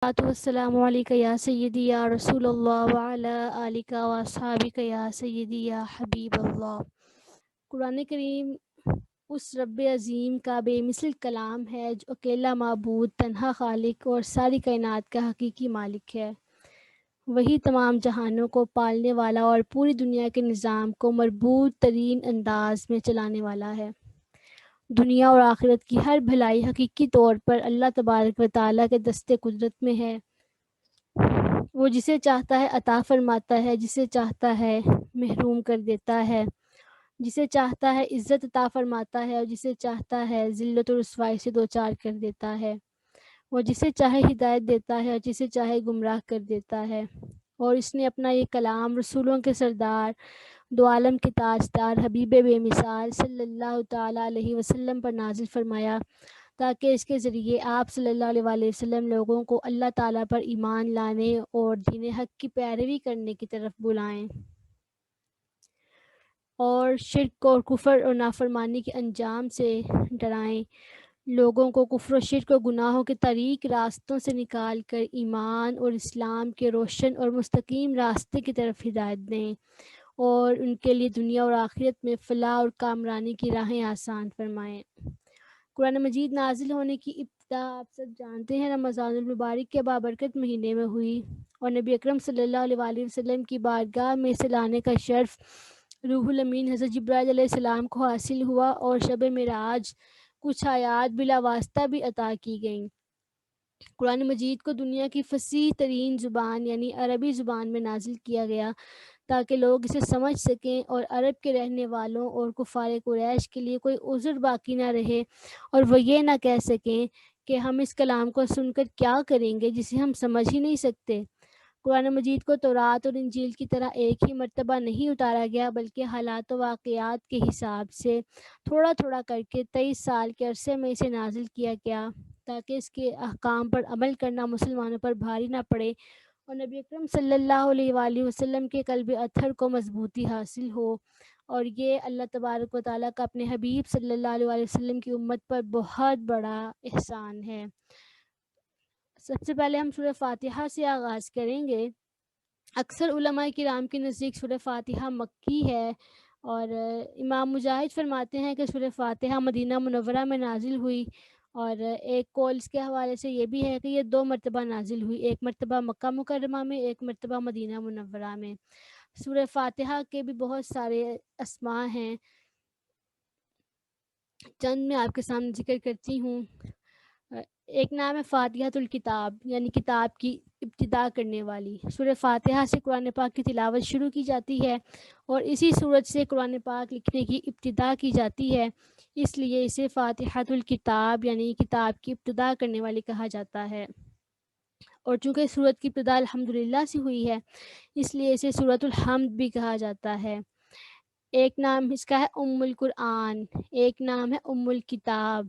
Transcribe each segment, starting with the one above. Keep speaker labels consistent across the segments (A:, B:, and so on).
A: والسلام علیکہ یا سیدی یا رسول اللہ وعلی آلکہ و اصحابکہ یا سیدی یا حبیب اللہ۔ قرآن کریم اس رب عظیم کا بے مثل کلام ہے جو اکیلا معبود، تنہا خالق اور ساری کائنات کا حقیقی مالک ہے۔ وہی تمام جہانوں کو پالنے والا اور پوری دنیا کے نظام کو مربوط ترین انداز میں چلانے والا ہے۔ دنیا اور آخرت کی ہر بھلائی حقیقی طور پر اللہ تبارک و تعالیٰ کے دست قدرت میں ہے۔ وہ جسے چاہتا ہے عطا فرماتا ہے، جسے چاہتا ہے محروم کر دیتا ہے، جسے چاہتا ہے عزت عطا فرماتا ہے اور جسے چاہتا ہے ذلت و رسوائی سے دوچار کر دیتا ہے۔ وہ جسے چاہے ہدایت دیتا ہے اور جسے چاہے گمراہ کر دیتا ہے۔ اور اس نے اپنا یہ کلام رسولوں کے سردار، دو عالم کے تاجدار، حبیب بے مثال صلی اللہ تعالیٰ علیہ وسلم پر نازل فرمایا تاکہ اس کے ذریعے آپ صلی اللہ علیہ وآلہ وسلم لوگوں کو اللہ تعالیٰ پر ایمان لانے اور دین حق کی پیروی کرنے کی طرف بلائیں اور شرک اور کفر اور نافرمانی کے انجام سے ڈرائیں۔ لوگوں کو کفر و شرک و گناہوں کے طریق راستوں سے نکال کر ایمان اور اسلام کے روشن اور مستقیم راستے کی طرف ہدایت دیں اور ان کے لیے دنیا اور آخرت میں فلاح اور کامرانی کی راہیں آسان فرمائیں۔ قرآن مجید نازل ہونے کی ابتدا آپ سب جانتے ہیں رمضان المبارک کے بابرکت مہینے میں ہوئی اور نبی اکرم صلی اللہ علیہ وآلہ وسلم کی بارگاہ میں سے لانے کا شرف روح الامین حضرت جبرائیل علیہ السلام کو حاصل ہوا اور شب معراج کچھ آیات بلا واسطہ بھی عطا کی گئیں۔ قرآن مجید کو دنیا کی فصیح ترین زبان یعنی عربی زبان میں نازل کیا گیا تاکہ لوگ اسے سمجھ سکیں اور عرب کے رہنے والوں اور کفار قریش کے لیے کوئی عذر باقی نہ رہے اور وہ یہ نہ کہہ سکیں کہ ہم اس کلام کو سن کر کیا کریں گے جسے ہم سمجھ ہی نہیں سکتے۔ قرآن مجید کو تورات اور انجیل کی طرح ایک ہی مرتبہ نہیں اتارا گیا بلکہ حالات و واقعات کے حساب سے تھوڑا تھوڑا کر کے 23 سال کے عرصے میں اسے نازل کیا گیا تاکہ اس کے احکام پر عمل کرنا مسلمانوں پر بھاری نہ پڑے اور نبی اکرم صلی اللہ علیہ وآلہ وسلم کے قلب اطہر کو مضبوطی حاصل ہو۔ اور یہ اللہ تبارک و تعالیٰ کا اپنے حبیب صلی اللہ علیہ وآلہ وسلم کی امت پر بہت بڑا احسان ہے۔ سب سے پہلے ہم سورہ فاتحہ سے آغاز کریں گے۔ اکثر علماء کرام کے نزدیک سورہ فاتحہ مکی ہے اور امام مجاہد فرماتے ہیں کہ سورہ فاتحہ مدینہ منورہ میں نازل ہوئی اور ایک قول اس کے حوالے سے یہ بھی ہے کہ یہ 2 مرتبہ نازل ہوئی، ایک مرتبہ مکہ مکرمہ میں، ایک مرتبہ مدینہ منورہ میں۔ سورہ فاتحہ کے بھی بہت سارے اسماء ہیں، چند میں آپ کے سامنے ذکر کرتی ہوں۔ ایک نام ہے فاتحۃ الکتاب یعنی کتاب کی ابتدا کرنے والی۔ سورہ فاتحہ سے قرآن پاک کی تلاوت شروع کی جاتی ہے اور اسی سورت سے قرآن پاک لکھنے کی ابتدا کی جاتی ہے، اس لیے اسے فاتحۃ الکتاب یعنی کتاب کی ابتدا کرنے والی کہا جاتا ہے۔ اور چونکہ سورت کی ابتدا الحمدللہ سے ہوئی ہے اس لیے اسے سورۃ الحمد بھی کہا جاتا ہے۔ ایک نام اس کا ہے ام القرآن، ایک نام ہے ام الکتاب۔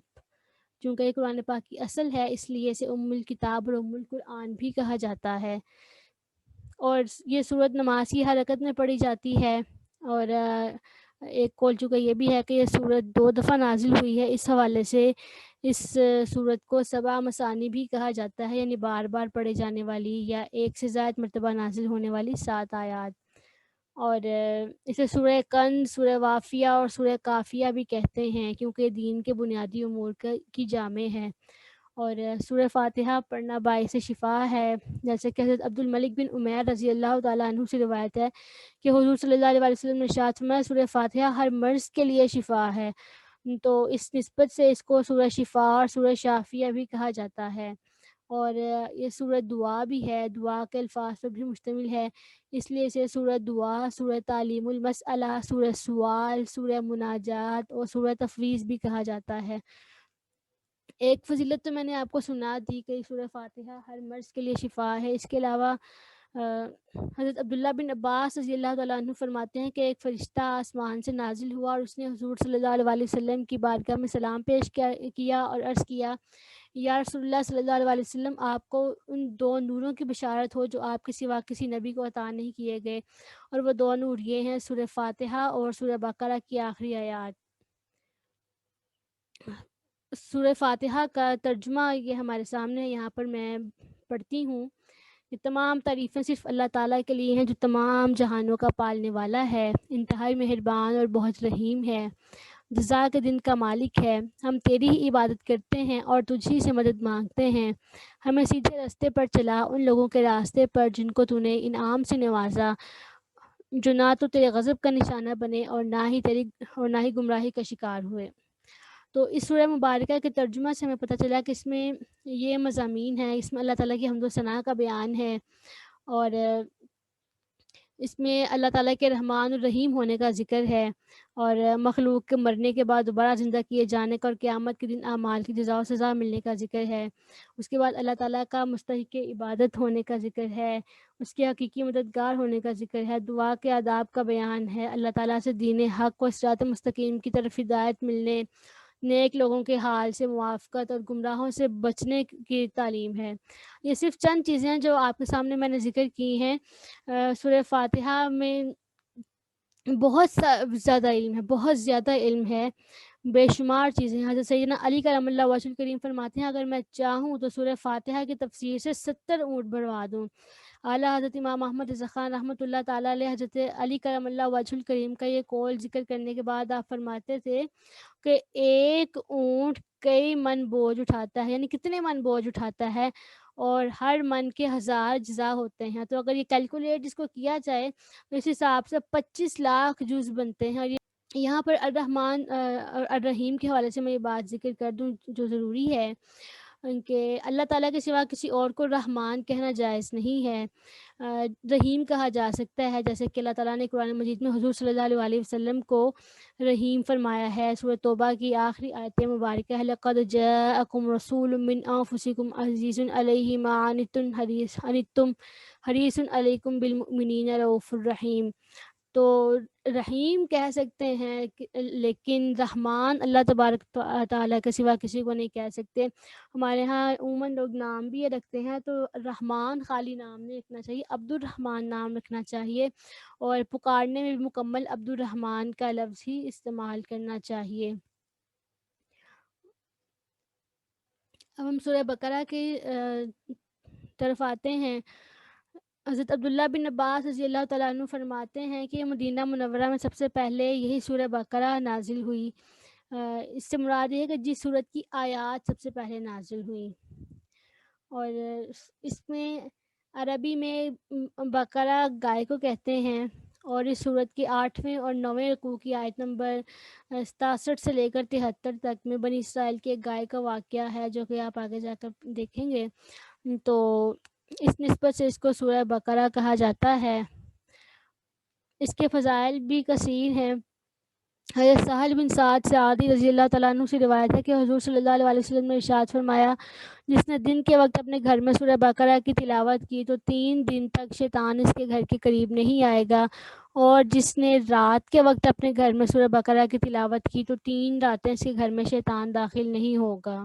A: چونکہ یہ قرآن پاک کی اصل ہے اس لیے اسے ام الکتاب اور ام القرآن بھی کہا جاتا ہے۔ اور یہ سورت نماز کی حرکت میں پڑھی جاتی ہے اور ایک قول چونکہ یہ بھی ہے کہ یہ سورت 2 دفعہ نازل ہوئی ہے، اس حوالے سے اس سورت کو 7 مثانی بھی کہا جاتا ہے یعنی بار بار پڑھے جانے والی یا ایک سے زائد مرتبہ نازل ہونے والی 7 آیات۔ اور اسے سورہ کنز، سورہ وافیہ اور سورہ کافیہ بھی کہتے ہیں کیونکہ دین کے بنیادی امور کی جامع ہے۔ اور سورہ فاتحہ پڑھنا باعث شفا ہے، جیسے کہ حضرت عبد الملک بن عمیر رضی اللہ تعالیٰ عنہ سے روایت ہے کہ حضور صلی اللہ علیہ وسلم نے ارشاد فرمایا سورہ فاتحہ ہر مرض کے لیے شفا ہے، تو اس نسبت سے اس کو سورہ شفا اور سورہ شافیہ بھی کہا جاتا ہے۔ اور یہ سورۃ دعا بھی ہے، دعا کے الفاظ پر بھی مشتمل ہے، اس لیے اسے سورۃ دعا، سورہ تعلیم المسئلہ، سورہ سوال، سورہ مناجات اور سورہ تفویض بھی کہا جاتا ہے۔ ایک فضیلت تو میں نے آپ کو سنا دی کہ سورہ فاتحہ ہر مرض کے لیے شفا ہے۔ اس کے علاوہ حضرت عبداللہ بن عباس رضی اللہ تعالیٰ عنہ فرماتے ہیں کہ ایک فرشتہ آسمان سے نازل ہوا اور اس نے حضور صلی اللہ علیہ وآلہ وسلم کی بارگاہ میں سلام پیش کیا اور عرض کیا، یا رسول اللہ صلی اللہ علیہ وآلہ وسلم، آپ کو ان 2 نوروں کی بشارت ہو جو آپ کے سوا کسی نبی کو عطا نہیں کیے گئے، اور وہ 2 نور یہ ہیں سورہ فاتحہ اور سورہ بقرہ کی آخری آیات۔ سورہ فاتحہ کا ترجمہ یہ ہمارے سامنے ہے، یہاں پر میں پڑھتی ہوں۔ یہ تمام تعریفیں صرف اللہ تعالیٰ کے لیے ہیں جو تمام جہانوں کا پالنے والا ہے، انتہائی مہربان اور بہت رحیم ہے، جزا کے دن کا مالک ہے۔ ہم تیری ہی عبادت کرتے ہیں اور تجھ ہی سے مدد مانگتے ہیں۔ ہمیں سیدھے راستے پر چلا، ان لوگوں کے راستے پر جن کو تو نے انعام سے نوازا، جو نہ تو تیرے غضب کا نشانہ بنے اور نہ ہی گمراہی کا شکار ہوئے۔ تو اس سورہ مبارکہ کے ترجمہ سے ہمیں پتہ چلا کہ اس میں یہ مضامین ہیں، اس میں اللہ تعالیٰ کی حمد و ثنا کا بیان ہے، اور اس میں اللہ تعالیٰ کے رحمان الرحیم ہونے کا ذکر ہے، اور مخلوق کے مرنے کے بعد دوبارہ زندہ کیے جانے کا اور قیامت کے دن اعمال کی جزا و سزا ملنے کا ذکر ہے۔ اس کے بعد اللہ تعالیٰ کا مستحق عبادت ہونے کا ذکر ہے، اس کے حقیقی مددگار ہونے کا ذکر ہے، دعا کے آداب کا بیان ہے، اللہ تعالیٰ سے دین حق و صراط مستقیم کی طرف ہدایت ملنے، نیک لوگوں کے حال سے موافقت اور گمراہوں سے بچنے کی تعلیم ہے۔ یہ صرف چند چیزیں ہیں جو آپ کے سامنے میں نے ذکر کی ہیں۔ سورہ فاتحہ میں بہت زیادہ علم ہے، بہت زیادہ علم ہے، بے شمار چیزیں ہیں۔ حضرت سیدنا علی کرم اللہ وجہ الکریم فرماتے ہیں اگر میں چاہوں تو سورہ فاتحہ کی تفسیر سے 70 اونٹ بڑھوا دوں۔ اعلیٰ حضرت امام احمد رضا خان رحمۃ اللہ تعالیٰ علیہ حضرت علی کرم اللہ وجہ الکریم کا یہ قول ذکر کرنے کے بعد آپ فرماتے تھے کہ ایک اونٹ کئی من بوجھ اٹھاتا ہے، یعنی کتنے من بوجھ اٹھاتا ہے، اور ہر من کے 1000 جزا ہوتے ہیں۔ تو اگر یہ کیلکولیٹ جس کو کیا جائے تو اس حساب سے 25 لاکھ جز بنتے ہیں۔ اور یہاں پر الرحمن اور الرحیم کے حوالے سے میں یہ بات ذکر کر دوں جو ضروری ہے کہ اللہ تعالیٰ کے سوا کسی اور کو رحمان کہنا جائز نہیں ہے۔ رحیم کہا جا سکتا ہے، جیسے کہ اللہ تعالیٰ نے قرآن مجید میں حضور صلی اللہ علیہ وسلم کو رحیم فرمایا ہے۔ سورۃ توبہ کی آخری آیت مبارکہ ہے لَقَدْ جَاءَكُمْ رَسُولٌ مِّنْ أَنفُسِكُمْ عَزِيزٌ عَلَيْهِ مَا عَنِتُّمْ حَرِيصٌ عَلَيْكُمْ بِالْمُؤْمِنِينَ رَءُوفٌ رَحِيمٌ۔ تو رحیم کہہ سکتے ہیں لیکن رحمان اللہ تبارک تعالیٰ کے سوا کسی کو نہیں کہہ سکتے۔ ہمارے ہاں عموماً لوگ نام بھی یہ رکھتے ہیں، تو رحمان خالی نام نہیں رکھنا چاہیے، عبد الرحمن نام رکھنا چاہیے، اور پکارنے میں بھی مکمل عبد الرحمن کا لفظ ہی استعمال کرنا چاہیے۔ اب ہم سورہ بقرہ کی طرف آتے ہیں۔ حضرت عبداللہ بن عباس رضی اللہ تعالیٰ عنہ فرماتے ہیں کہ مدینہ منورہ میں سب سے پہلے یہی سورہ بقرہ نازل ہوئی۔ اس سے مراد یہ ہے کہ جس سورت کی آیات سب سے پہلے نازل ہوئی، اور اس میں عربی میں بقرہ گائے کو کہتے ہیں، اور اس سورت کی 8ویں اور 9ویں رکوع کی آیت نمبر 67 سے لے کر 73 تک میں بنی اسرائیل کے ایک گائے کا واقعہ ہے، جو کہ آپ آگے جا کر دیکھیں گے۔ تو اس نسبت سے اس کو سورہ بقرہ کہا جاتا ہے۔ اس کے فضائل بھی کثیر ہیں۔ حضرت سہل بن سعد سعدی رضی اللہ تعالیٰ عنہ سے روایت ہے کہ حضور صلی اللہ علیہ وسلم نے ارشاد فرمایا جس نے دن کے وقت اپنے گھر میں سورہ بقرہ کی تلاوت کی تو 3 دن تک شیطان اس کے گھر کے قریب نہیں آئے گا، اور جس نے رات کے وقت اپنے گھر میں سورہ بقرہ کی تلاوت کی تو 3 راتیں اس کے گھر میں شیطان داخل نہیں ہوگا۔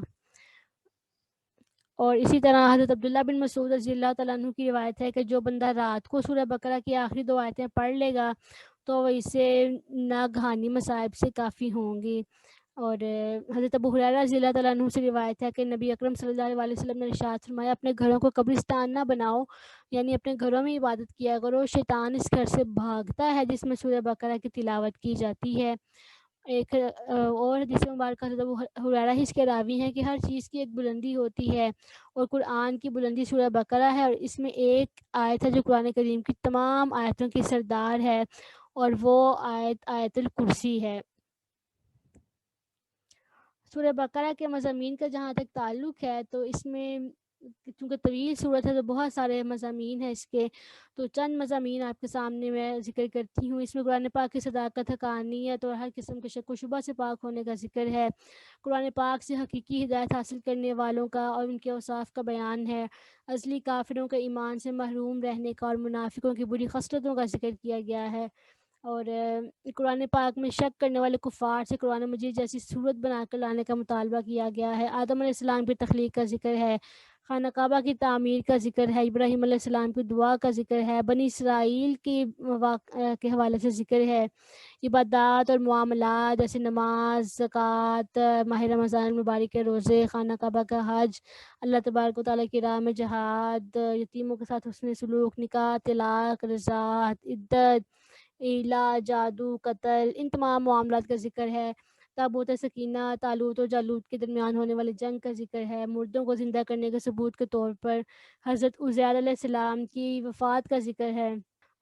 A: اور اسی طرح حضرت عبداللہ بن مسعود رضی اللہ تعالیٰ عنہ کی روایت ہے کہ جو بندہ رات کو سورہ بقرہ کی آخری 2 آیتیں پڑھ لے گا تو وہ اسے ناگہانی مصائب سے کافی ہوں گی۔ اور حضرت ابو ہریرہ رضی اللہ تعالیٰ عنہ سے روایت ہے کہ نبی اکرم صلی اللہ علیہ وسلم نے ارشاد فرمایا اپنے گھروں کو قبرستان نہ بناؤ، یعنی اپنے گھروں میں عبادت کیا کرو، شیطان اس گھر سے بھاگتا ہے جس میں سورہ بقرہ کی تلاوت کی جاتی ہے۔ ایک اور حدیث مبارکہ حضرت ابو ہریرہ ہی اس کے راوی ہیں کہ ہر چیز کی ایک بلندی ہوتی ہے، اور قرآن کی بلندی سورہ بقرہ ہے، اور اس میں ایک آیت ہے جو قرآن کریم کی تمام آیتوں کی سردار ہے، اور وہ آیت الکرسی ہے۔ سورہ بقرہ کے مضامین کا جہاں تک تعلق ہے تو اس میں چونکہ طویل صورت ہے تو بہت سارے مضامین ہیں اس کے، تو چند مضامین آپ کے سامنے میں ذکر کرتی ہوں۔ اس میں قرآن پاک کی صداقت، حقانیت اور ہر قسم کے شک و شبہ سے پاک ہونے کا ذکر ہے، قرآن پاک سے حقیقی ہدایت حاصل کرنے والوں کا اور ان کے اوصاف کا بیان ہے، ازلی کافروں کے ایمان سے محروم رہنے کا اور منافقوں کی بری خصلتوں کا ذکر کیا گیا ہے، اور قرآن پاک میں شک کرنے والے کفار سے قرآن مجید جیسی صورت بنا کر لانے کا مطالبہ کیا گیا ہے۔ آدم علیہ السلام کی تخلیق کا ذکر ہے، خانہ کعبہ کی تعمیر کا ذکر ہے، ابراہیم علیہ السلام کی دعا کا ذکر ہے، بنی اسرائیل کی کے حوالے سے ذکر ہے، عبادات اور معاملات جیسے نماز، زکوٰۃ، ماہ رمضان المبارک کے روزے، خانہ کعبہ کا حج، اللہ تبارک و تعالیٰ کی راہ میں جہاد، یتیموں کے ساتھ حسن سلوک، نکاح، طلاق، رضاعت، عدت، ایلا، جادو، قتل، ان تمام معاملات کا ذکر ہے۔ تابوت سکینہ، طالوت و جالوت کے درمیان ہونے والی جنگ کا ذکر ہے، مردوں کو زندہ کرنے کے ثبوت کے طور پر حضرت عزیر علیہ السلام کی وفات کا ذکر ہے،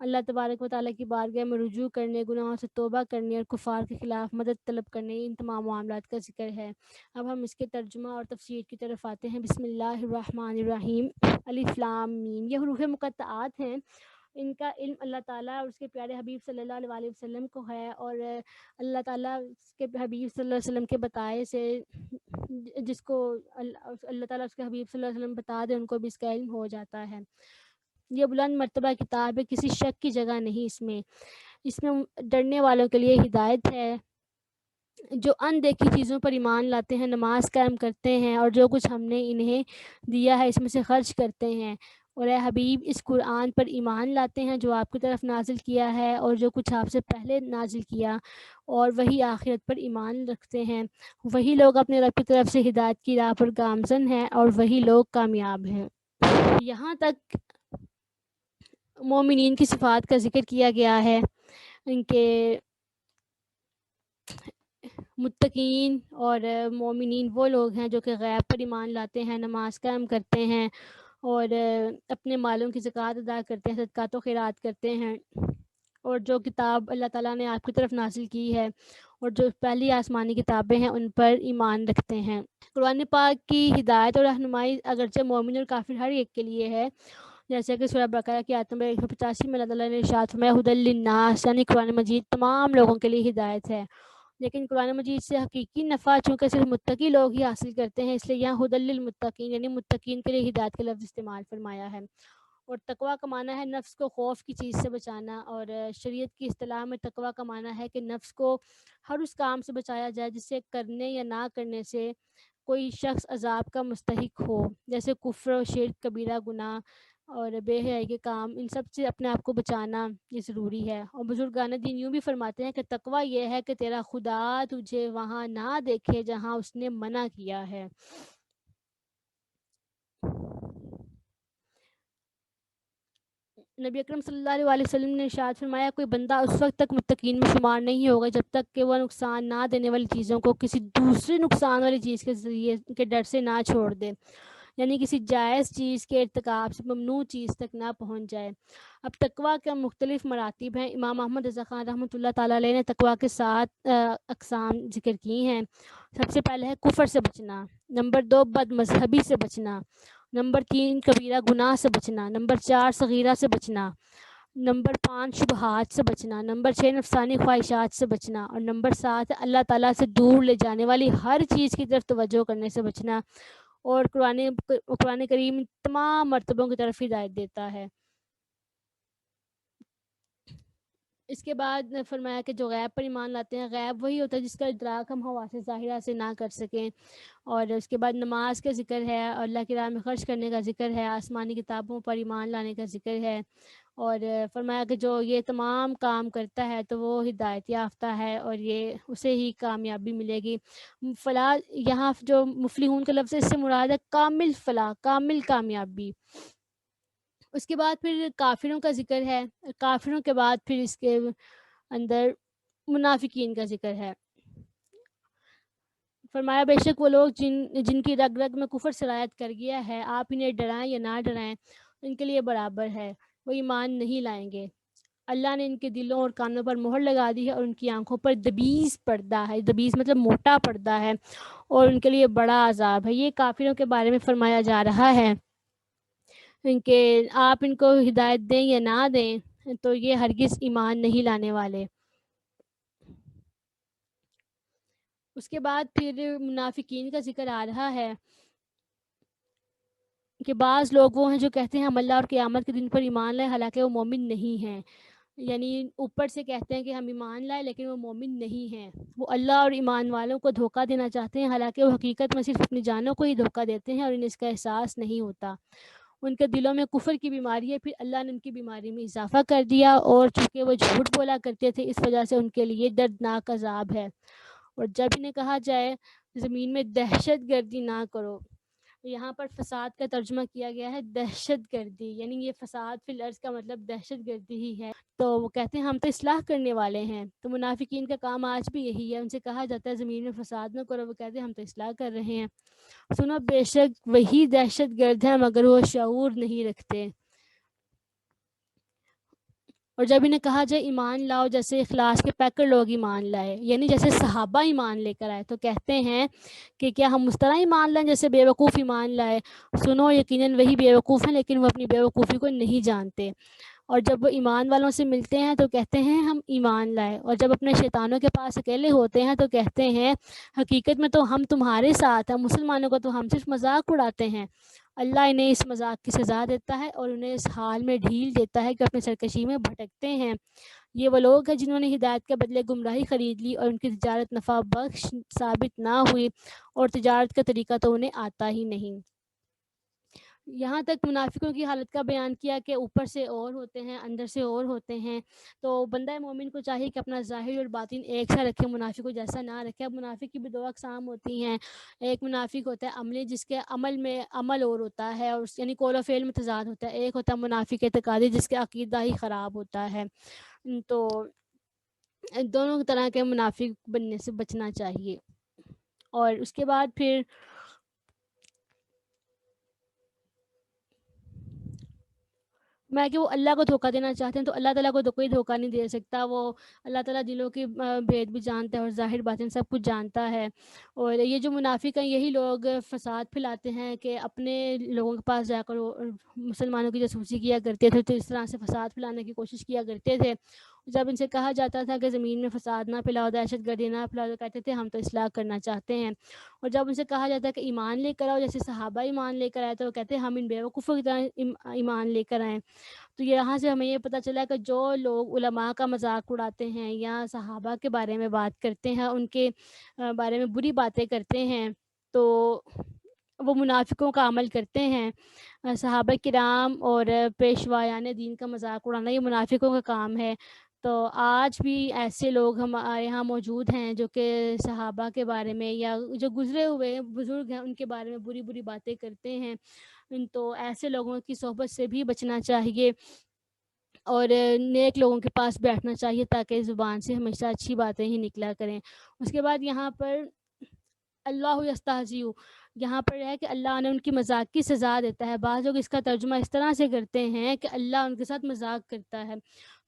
A: اللہ تبارک و تعالیٰ کی بارگاہ میں رجوع کرنے، گناہوں سے توبہ کرنے اور کفار کے خلاف مدد طلب کرنے، ان تمام معاملات کا ذکر ہے۔ اب ہم اس کے ترجمہ اور تفسیر کی طرف آتے ہیں۔ بسم اللہ الرحمن الرحیم، الف لام میم، یہ حروف مقطعات ہیں، ان کا علم اللہ تعالیٰ اور اس کے پیارے حبیب صلی اللہ علیہ وسلم کو ہے، اور اللہ تعالیٰ اس کے حبیب صلی اللہ علیہ وسلم کے بتائے سے جس کو اللہ تعالیٰ اس کے حبیب صلی اللہ علیہ وسلم بتا دے ان کو بھی اس کا علم ہو جاتا ہے۔ یہ بلند مرتبہ کتاب ہے، کسی شک کی جگہ نہیں اس میں ڈرنے والوں کے لیے ہدایت ہے، جو ان دیکھی چیزوں پر ایمان لاتے ہیں، نماز قائم کرتے ہیں اور جو کچھ ہم نے انہیں دیا ہے اس میں سے خرچ کرتے ہیں، اور اے حبیب اس قرآن پر ایمان لاتے ہیں جو آپ کی طرف نازل کیا ہے اور جو کچھ آپ سے پہلے نازل کیا، اور وہی آخرت پر ایمان رکھتے ہیں، وہی لوگ اپنے رب کی طرف سے ہدایت کی راہ پر گامزن ہیں اور وہی لوگ کامیاب ہیں۔ یہاں تک مومنین کی صفات کا ذکر کیا گیا ہے، ان کے متقین اور مومنین وہ لوگ ہیں جو کہ غیب پر ایمان لاتے ہیں، نماز قائم کرتے ہیں اور اپنے مالوں کی زکوٰۃ ادا کرتے ہیں، صدقات و خیرات کرتے ہیں، اور جو کتاب اللہ تعالیٰ نے آپ کی طرف نازل کی ہے اور جو پہلی آسمانی کتابیں ہیں ان پر ایمان رکھتے ہیں۔ قرآن پاک کی ہدایت اور رہنمائی اگرچہ مومن اور کافر ہر ایک کے لیے ہے، جیسے کہ سورہ بقرہ کی آیت نمبر 185 میں اللہ تعالیٰ نے ارشاد فرمایا ھدی للناس، یعنی قرآن مجید تمام لوگوں کے لیے ہدایت ہے، لیکن قرآن مجید سے حقیقی نفع چونکہ صرف متقی لوگ ہی حاصل کرتے ہیں، اس لیے یہاں ھدی للمتقین یعنی متقین کے لیے ہدایت کا لفظ استعمال فرمایا ہے۔ اور تقویٰ کا معنی ہے نفس کو خوف کی چیز سے بچانا، اور شریعت کی اصطلاح میں تقویٰ کا معنی ہے کہ نفس کو ہر اس کام سے بچایا جائے جسے کرنے یا نہ کرنے سے کوئی شخص عذاب کا مستحق ہو، جیسے کفر و شرک، کبیرہ گناہ اور بے حیائی کے کام، ان سب سے اپنے آپ کو بچانا یہ ضروری ہے۔ اور بزرگان دین یوں بھی فرماتے ہیں کہ تقویٰ یہ ہے کہ تیرا خدا تجھے وہاں نہ دیکھے جہاں اس نے منع کیا ہے۔ نبی اکرم صلی اللہ علیہ وسلم نے ارشاد فرمایا کوئی بندہ اس وقت تک متقین میں شمار نہیں ہوگا جب تک کہ وہ نقصان نہ دینے والی چیزوں کو کسی دوسری نقصان والی چیز کے ذریعے کے ڈر سے نہ چھوڑ دے، یعنی کسی جائز چیز کے ارتکاب سے ممنوع چیز تک نہ پہنچ جائے۔ اب تقویٰ کے مختلف مراتب ہیں۔ امام احمد رضا خان رحمۃ اللہ تعالیٰ علیہ نے تقویٰ کے 7 اقسام ذکر کی ہیں۔ سب سے پہلے ہے کفر سے بچنا، نمبر 2 بد مذہبی سے بچنا، نمبر 3 کبیرہ گناہ سے بچنا، نمبر 4 صغیرہ سے بچنا، نمبر 5 شبہات سے بچنا، نمبر 6 نفسانی خواہشات سے بچنا، اور نمبر 7 اللہ تعالیٰ سے دور لے جانے والی ہر چیز کی طرف توجہ کرنے سے بچنا۔ اور قرآن کریم تمام مرتبوں کی طرف ہدایت دیتا ہے۔ اس کے بعد فرمایا کہ جو غیب پر ایمان لاتے ہیں، غیب وہی ہوتا ہے جس کا ادراک ہم حواس ظاہرہ سے نہ کر سکیں، اور اس کے بعد نماز کا ذکر ہے، اللہ کی راہ میں خرچ کرنے کا ذکر ہے، آسمانی کتابوں پر ایمان لانے کا ذکر ہے، اور فرمایا کہ جو یہ تمام کام کرتا ہے تو وہ ہدایت یافتہ ہے اور یہ اسے ہی کامیابی ملے گی۔ فلاح یہاں جو مفلحون کا لفظ ہے اس سے مراد ہے کامل فلاح، کامل کامیابی۔ اس کے بعد پھر کافروں کا ذکر ہے، کافروں کے بعد پھر اس کے اندر منافقین کا ذکر ہے۔ فرمایا بے شک وہ لوگ جن کی رگ رگ میں کفر سرایت کر گیا ہے، آپ انہیں ڈرائیں یا نہ ڈرائیں ان کے لیے برابر ہے، وہ ایمان نہیں لائیں گے۔ اللہ نے ان کے دلوں اور کانوں پر مہر لگا دی ہے اور ان کی آنکھوں پر دبیز پردہ ہے، دبیز مطلب موٹا پردہ ہے، اور ان کے لیے بڑا عذاب ہے۔ یہ کافروں کے بارے میں فرمایا جا رہا ہے کہ آپ ان کو ہدایت دیں یا نہ دیں تو یہ ہرگز ایمان نہیں لانے والے۔ اس کے بعد پھر منافقین کا ذکر آ رہا ہے کہ بعض لوگ وہ ہیں جو کہتے ہیں ہم اللہ اور قیامت کے دن پر ایمان لائے، حالانکہ وہ مومن نہیں ہیں۔ یعنی اوپر سے کہتے ہیں کہ ہم ایمان لائے لیکن وہ مومن نہیں ہیں، وہ اللہ اور ایمان والوں کو دھوکہ دینا چاہتے ہیں، حالانکہ وہ حقیقت میں صرف اپنی جانوں کو ہی دھوکہ دیتے ہیں اور انہیں اس کا احساس نہیں ہوتا۔ ان کے دلوں میں کفر کی بیماری ہے، پھر اللہ نے ان کی بیماری میں اضافہ کر دیا، اور چونکہ وہ جھوٹ بولا کرتے تھے اس وجہ سے ان کے لیے دردناک عذاب ہے۔ اور جب انہیں کہا جائے زمین میں دہشت گردی نہ کرو، یہاں پر فساد کا ترجمہ کیا گیا ہے دہشت گردی، یعنی یہ فساد فی الارض کا مطلب دہشت گردی ہی ہے، تو وہ کہتے ہیں ہم تو اصلاح کرنے والے ہیں۔ تو منافقین کا کام آج بھی یہی ہے، ان سے کہا جاتا ہے زمین میں فساد نہ کرو، وہ کہتے ہیں ہم تو اصلاح کر رہے ہیں۔ سنو بے شک وہی دہشت گرد ہے مگر وہ شعور نہیں رکھتے۔ اور جب انہیں کہا جائے ایمان لاؤ، جیسے اخلاص کے پیکر لوگ ایمان لائے، یعنی جیسے صحابہ ایمان لے کر آئے، تو کہتے ہیں کہ کیا ہم اس طرح ایمان لائیں جیسے بیوقوف ایمان لائے؟ سنو یقیناً وہی بیوقوف ہیں لیکن وہ اپنی بیوقوفی کو نہیں جانتے۔ اور جب وہ ایمان والوں سے ملتے ہیں تو کہتے ہیں ہم ایمان لائے، اور جب اپنے شیطانوں کے پاس اکیلے ہوتے ہیں تو کہتے ہیں حقیقت میں تو ہم تمہارے ساتھ ہیں، مسلمانوں کو تو ہم صرف مذاق اڑاتے ہیں۔ اللہ انہیں اس مذاق کی سزا دیتا ہے اور انہیں اس حال میں ڈھیل دیتا ہے کہ اپنے سرکشی میں بھٹکتے ہیں۔ یہ وہ لوگ ہیں جنہوں نے ہدایت کے بدلے گمراہی خرید لی اور ان کی تجارت نفع بخش ثابت نہ ہوئی، اور تجارت کا طریقہ تو انہیں آتا ہی نہیں۔ یہاں تک منافقوں کی حالت کا بیان کیا کہ اوپر سے اور ہوتے ہیں، اندر سے اور ہوتے ہیں۔ تو بندہ مومن کو چاہیے کہ اپنا ظاہر اور باطن ایک سا رکھے، منافق کو جیسا نہ رکھے۔ اب منافق کی بھی دو اقسام ہوتی ہیں، ایک منافق ہوتا ہے عملی، جس کے عمل میں عمل اور ہوتا ہے، اور یعنی قول و فعل میں تضاد ہوتا ہے۔ ایک ہوتا ہے منافق اعتقادی، جس کے عقیدہ ہی خراب ہوتا ہے۔ تو دونوں طرح کے منافق بننے سے بچنا چاہیے۔ اور اس کے بعد پھر میں کہ وہ اللہ کو دھوکہ دینا چاہتے ہیں تو اللہ تعالیٰ کو تو کوئی دھوکہ نہیں دے سکتا، وہ اللہ تعالیٰ دلوں کی بھید بھی جانتا ہے اور ظاہر باطن سب کچھ جانتا ہے۔ اور یہ جو منافق ہیں یہی لوگ فساد پھیلاتے ہیں کہ اپنے لوگوں کے پاس جا کر مسلمانوں کی جاسوسی کیا کرتے تھے، تو اس طرح سے فساد پھیلانے کی کوشش کیا کرتے تھے۔ جب ان سے کہا جاتا تھا کہ زمین میں فساد نہ پھیلاؤ، دہشت گردی نہ پھیلاؤ، تو کہتے تھے ہم تو اصلاح کرنا چاہتے ہیں۔ اور جب ان سے کہا جاتا ہے کہ ایمان لے کر آؤ، جیسے صحابہ ایمان لے کر آئے، تو وہ کہتے ہیں ہم ان بیوقوفوں کی طرح ایمان لے کر آئیں۔ تو یہاں سے ہمیں یہ پتہ چلا کہ جو لوگ علماء کا مذاق اڑاتے ہیں یا صحابہ کے بارے میں بات کرتے ہیں، ان کے بارے میں بری باتیں کرتے ہیں، تو وہ منافقوں کا عمل کرتے ہیں۔ صحابہ کرام اور پیشوایان دین کا مذاق اڑانا یہ منافقوں کا کام ہے۔ تو آج بھی ایسے لوگ ہمارے یہاں موجود ہیں جو کہ صحابہ کے بارے میں یا جو گزرے ہوئے بزرگ ہیں ان کے بارے میں بری بری باتیں کرتے ہیں۔ تو ایسے لوگوں کی صحبت سے بھی بچنا چاہیے اور نیک لوگوں کے پاس بیٹھنا چاہیے تاکہ زبان سے ہمیشہ اچھی باتیں ہی نکلا کریں۔ اس کے بعد یہاں پر اللہ یستہزئ، یہاں پر ہے کہ اللہ نے ان کی مذاق کی سزا دیتا ہے۔ بعض لوگ اس کا ترجمہ اس طرح سے کرتے ہیں کہ اللہ ان کے ساتھ مذاق کرتا ہے،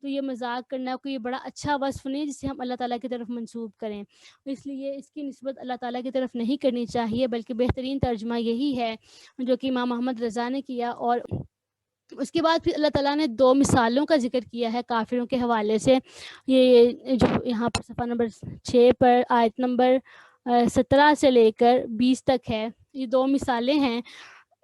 A: تو یہ مذاق کرنا کوئی بڑا اچھا وصف نہیں جسے ہم اللہ تعالیٰ کی طرف منسوب کریں، اس لیے اس کی نسبت اللہ تعالیٰ کی طرف نہیں کرنی چاہیے، بلکہ بہترین ترجمہ یہی ہے جو کہ امام محمد رضا نے کیا۔ اور اس کے بعد پھر اللہ تعالیٰ نے دو مثالوں کا ذکر کیا ہے کافروں کے حوالے سے، یہ جو یہاں پر صفحہ نمبر 6 پر آیت نمبر 17 سے لے کر 20 تک ہے۔ یہ دو مثالیں ہیں۔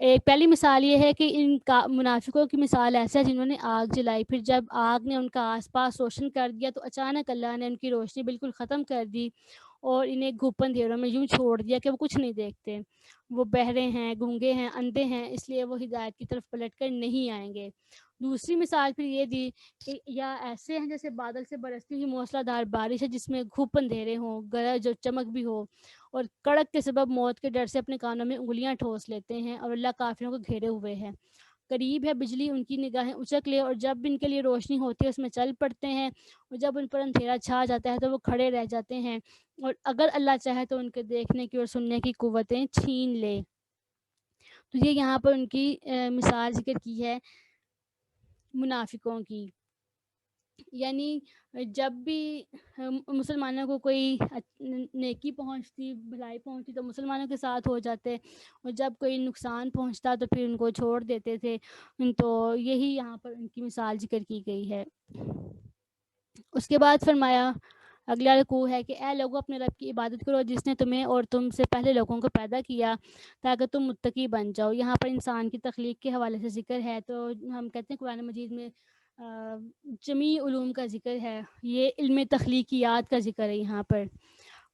A: ایک پہلی مثال یہ ہے کہ ان منافقوں کی مثال ایسا ہے جنہوں نے آگ جلائی، پھر جب آگ نے ان کا آس پاس روشن کر دیا تو اچانک اللہ نے ان کی روشنی بالکل ختم کر دی اور انہیں گھوپ اندھیروں میں یوں چھوڑ دیا کہ وہ کچھ نہیں دیکھتے۔ وہ بہرے ہیں، گونگے ہیں، اندھے ہیں، اس لیے وہ ہدایت کی طرف پلٹ کر نہیں آئیں گے۔ دوسری مثال پھر یہ دی کہ یا ایسے ہیں جیسے بادل سے برستی ہوئی موسلا دھار بارش ہے جس میں گھوپ اندھیرے ہوں، گرج اور چمک بھی ہو، اور کڑک کے سبب موت کے ڈر سے اپنے کانوں میں انگلیاں ٹھوس لیتے ہیں، اور اللہ کافروں کو گھیرے ہوئے ہے۔ قریب ہے بجلی ان کی نگاہیں اچک لے، اور جب ان کے لیے روشنی ہوتی ہے اس میں چل پڑتے ہیں، اور جب ان پر اندھیرا چھا جاتا ہے تو وہ کھڑے رہ جاتے ہیں، اور اگر اللہ چاہے تو ان کے دیکھنے کی اور سننے کی قوتیں چھین لے۔ تو یہ یہاں پر ان کی مثال ذکر کی ہے منافقوں کی، یعنی جب بھی مسلمانوں کو کوئی نیکی پہنچتی، بھلائی پہنچتی تو مسلمانوں کے ساتھ ہو جاتے، اور جب کوئی نقصان پہنچتا تو پھر ان کو چھوڑ دیتے تھے۔ تو یہی یہاں پر ان کی مثال ذکر کی گئی ہے۔ اس کے بعد فرمایا اگلا رکوع ہے کہ اے لوگوں اپنے رب کی عبادت کرو جس نے تمہیں اور تم سے پہلے لوگوں کو پیدا کیا تاکہ تم متقی بن جاؤ۔ یہاں پر انسان کی تخلیق کے حوالے سے ذکر ہے، تو ہم کہتے ہیں قرآن مجید میں جمیع علوم کا ذکر ہے، یہ علم تخلیقیات کا ذکر ہے یہاں پر.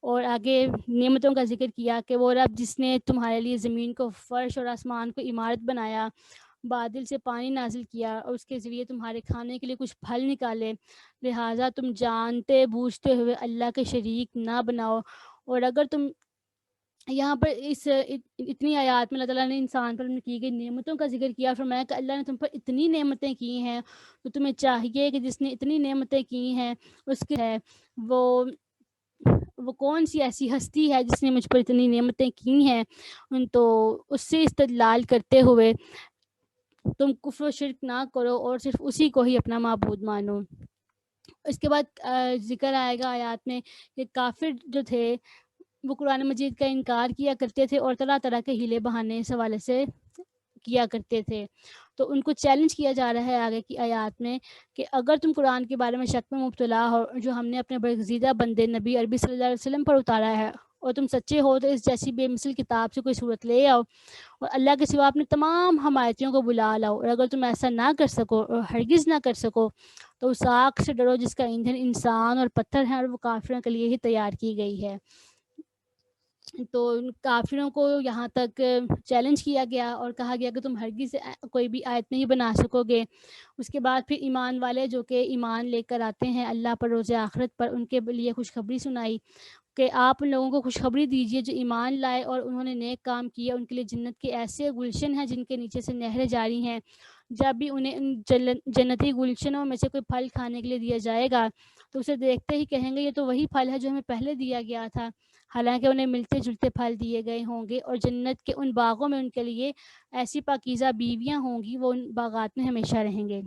A: اور آگے نعمتوں کا ذکر کیا کہ وہ رب جس نے تمہارے لیے زمین کو فرش اور آسمان کو عمارت بنایا، بادل سے پانی نازل کیا اور اس کے ذریعے تمہارے کھانے کے لیے کچھ پھل نکالے، لہٰذا تم جانتے بوجھتے ہوئے اللہ کے شریک نہ بناؤ. اور اگر تم یہاں پر اس اتنی آیات میں اللہ تعالیٰ نے انسان پر کی گئی نعمتوں کا ذکر کیا، فرمایا کہ اللہ نے تم پر اتنی نعمتیں کی ہیں تو تمہیں چاہیے کہ جس نے اتنی نعمتیں کی ہیں اس کی ہے وہ کون سی ایسی ہستی ہے جس نے مجھ پر اتنی نعمتیں کی ہیں. تو اس سے استدلال کرتے ہوئے تم کفر و شرک نہ کرو اور صرف اسی کو ہی اپنا معبود مانو. اس کے بعد ذکر آئے گا آیات میں کہ کافر جو تھے وہ قرآن مجید کا انکار کیا کرتے تھے اور طرح طرح کے ہیلے بہانے اس حوالے سے کیا کرتے تھے. تو ان کو چیلنج کیا جا رہا ہے آگے کی آیات میں کہ اگر تم قرآن کے بارے میں شک میں مبتلا ہو جو ہم نے اپنے برگزیدہ بندے نبی عربی صلی اللہ علیہ وسلم پر اتارا ہے اور تم سچے ہو تو اس جیسی بے مثل کتاب سے کوئی صورت لے آؤ اور اللہ کے سوا اپنے تمام حمایتیوں کو بلا لاؤ. اور اگر تم ایسا نہ کر سکو اور ہرگز نہ کر سکو تو اس آگ سے ڈرو جس کا ایندھن انسان اور پتھر ہے اور وہ کافروں کے لیے ہی تیار کی گئی ہے. تو کافروں کو یہاں تک چیلنج کیا گیا اور کہا گیا کہ تم ہرگز کوئی بھی آیت نہیں بنا سکو گے. اس کے بعد پھر ایمان والے جو کہ ایمان لے کر آتے ہیں اللہ پر روز آخرت پر ان کے لیے خوشخبری سنائی کہ آپ ان لوگوں کو خوشخبری دیجئے جو ایمان لائے اور انہوں نے نیک کام کیے، ان کے لیے جنت کے ایسے گلشن ہیں جن کے نیچے سے نہریں جاری ہیں. جب بھی انہیں ان جنتی گلشنوں میں سے کوئی پھل کھانے کے لیے دیا جائے گا تو اسے دیکھتے ہی کہیں گے یہ تو وہی پھل ہے جو ہمیں پہلے دیا گیا تھا، حالانکہ انہیں ملتے جلتے پھل دیے گئے ہوں گے. اور جنت کے ان باغوں میں ان کے لیے ایسی پاکیزہ بیویاں ہوں گی، وہ ان باغات میں ہمیشہ رہیں گے.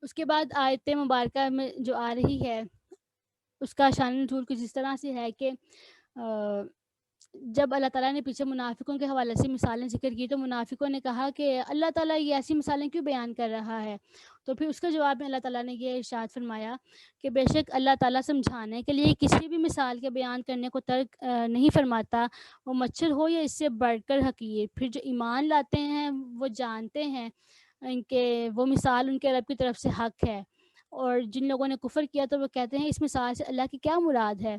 A: اس کے بعد آیت مبارکہ میں جو آ رہی ہے اس کا شان نزول کچھ اس طرح سے ہے کہ جب اللہ تعالیٰ نے پیچھے منافقوں کے حوالے سے مثالیں ذکر کی تو منافقوں نے کہا کہ اللہ تعالیٰ یہ ایسی مثالیں کیوں بیان کر رہا ہے. تو پھر اس کے جواب میں اللہ تعالیٰ نے یہ ارشاد فرمایا کہ بے شک اللہ تعالیٰ سمجھانے کے لیے کسی بھی مثال کے بیان کرنے کو ترک نہیں فرماتا، وہ مچھر ہو یا اس سے بڑھ کر حقیر. پھر جو ایمان لاتے ہیں وہ جانتے ہیں کہ وہ مثال ان کے رب کی طرف سے حق ہے، اور جن لوگوں نے کفر کیا تو وہ کہتے ہیں اس مثال سے اللہ کی کیا مراد ہے.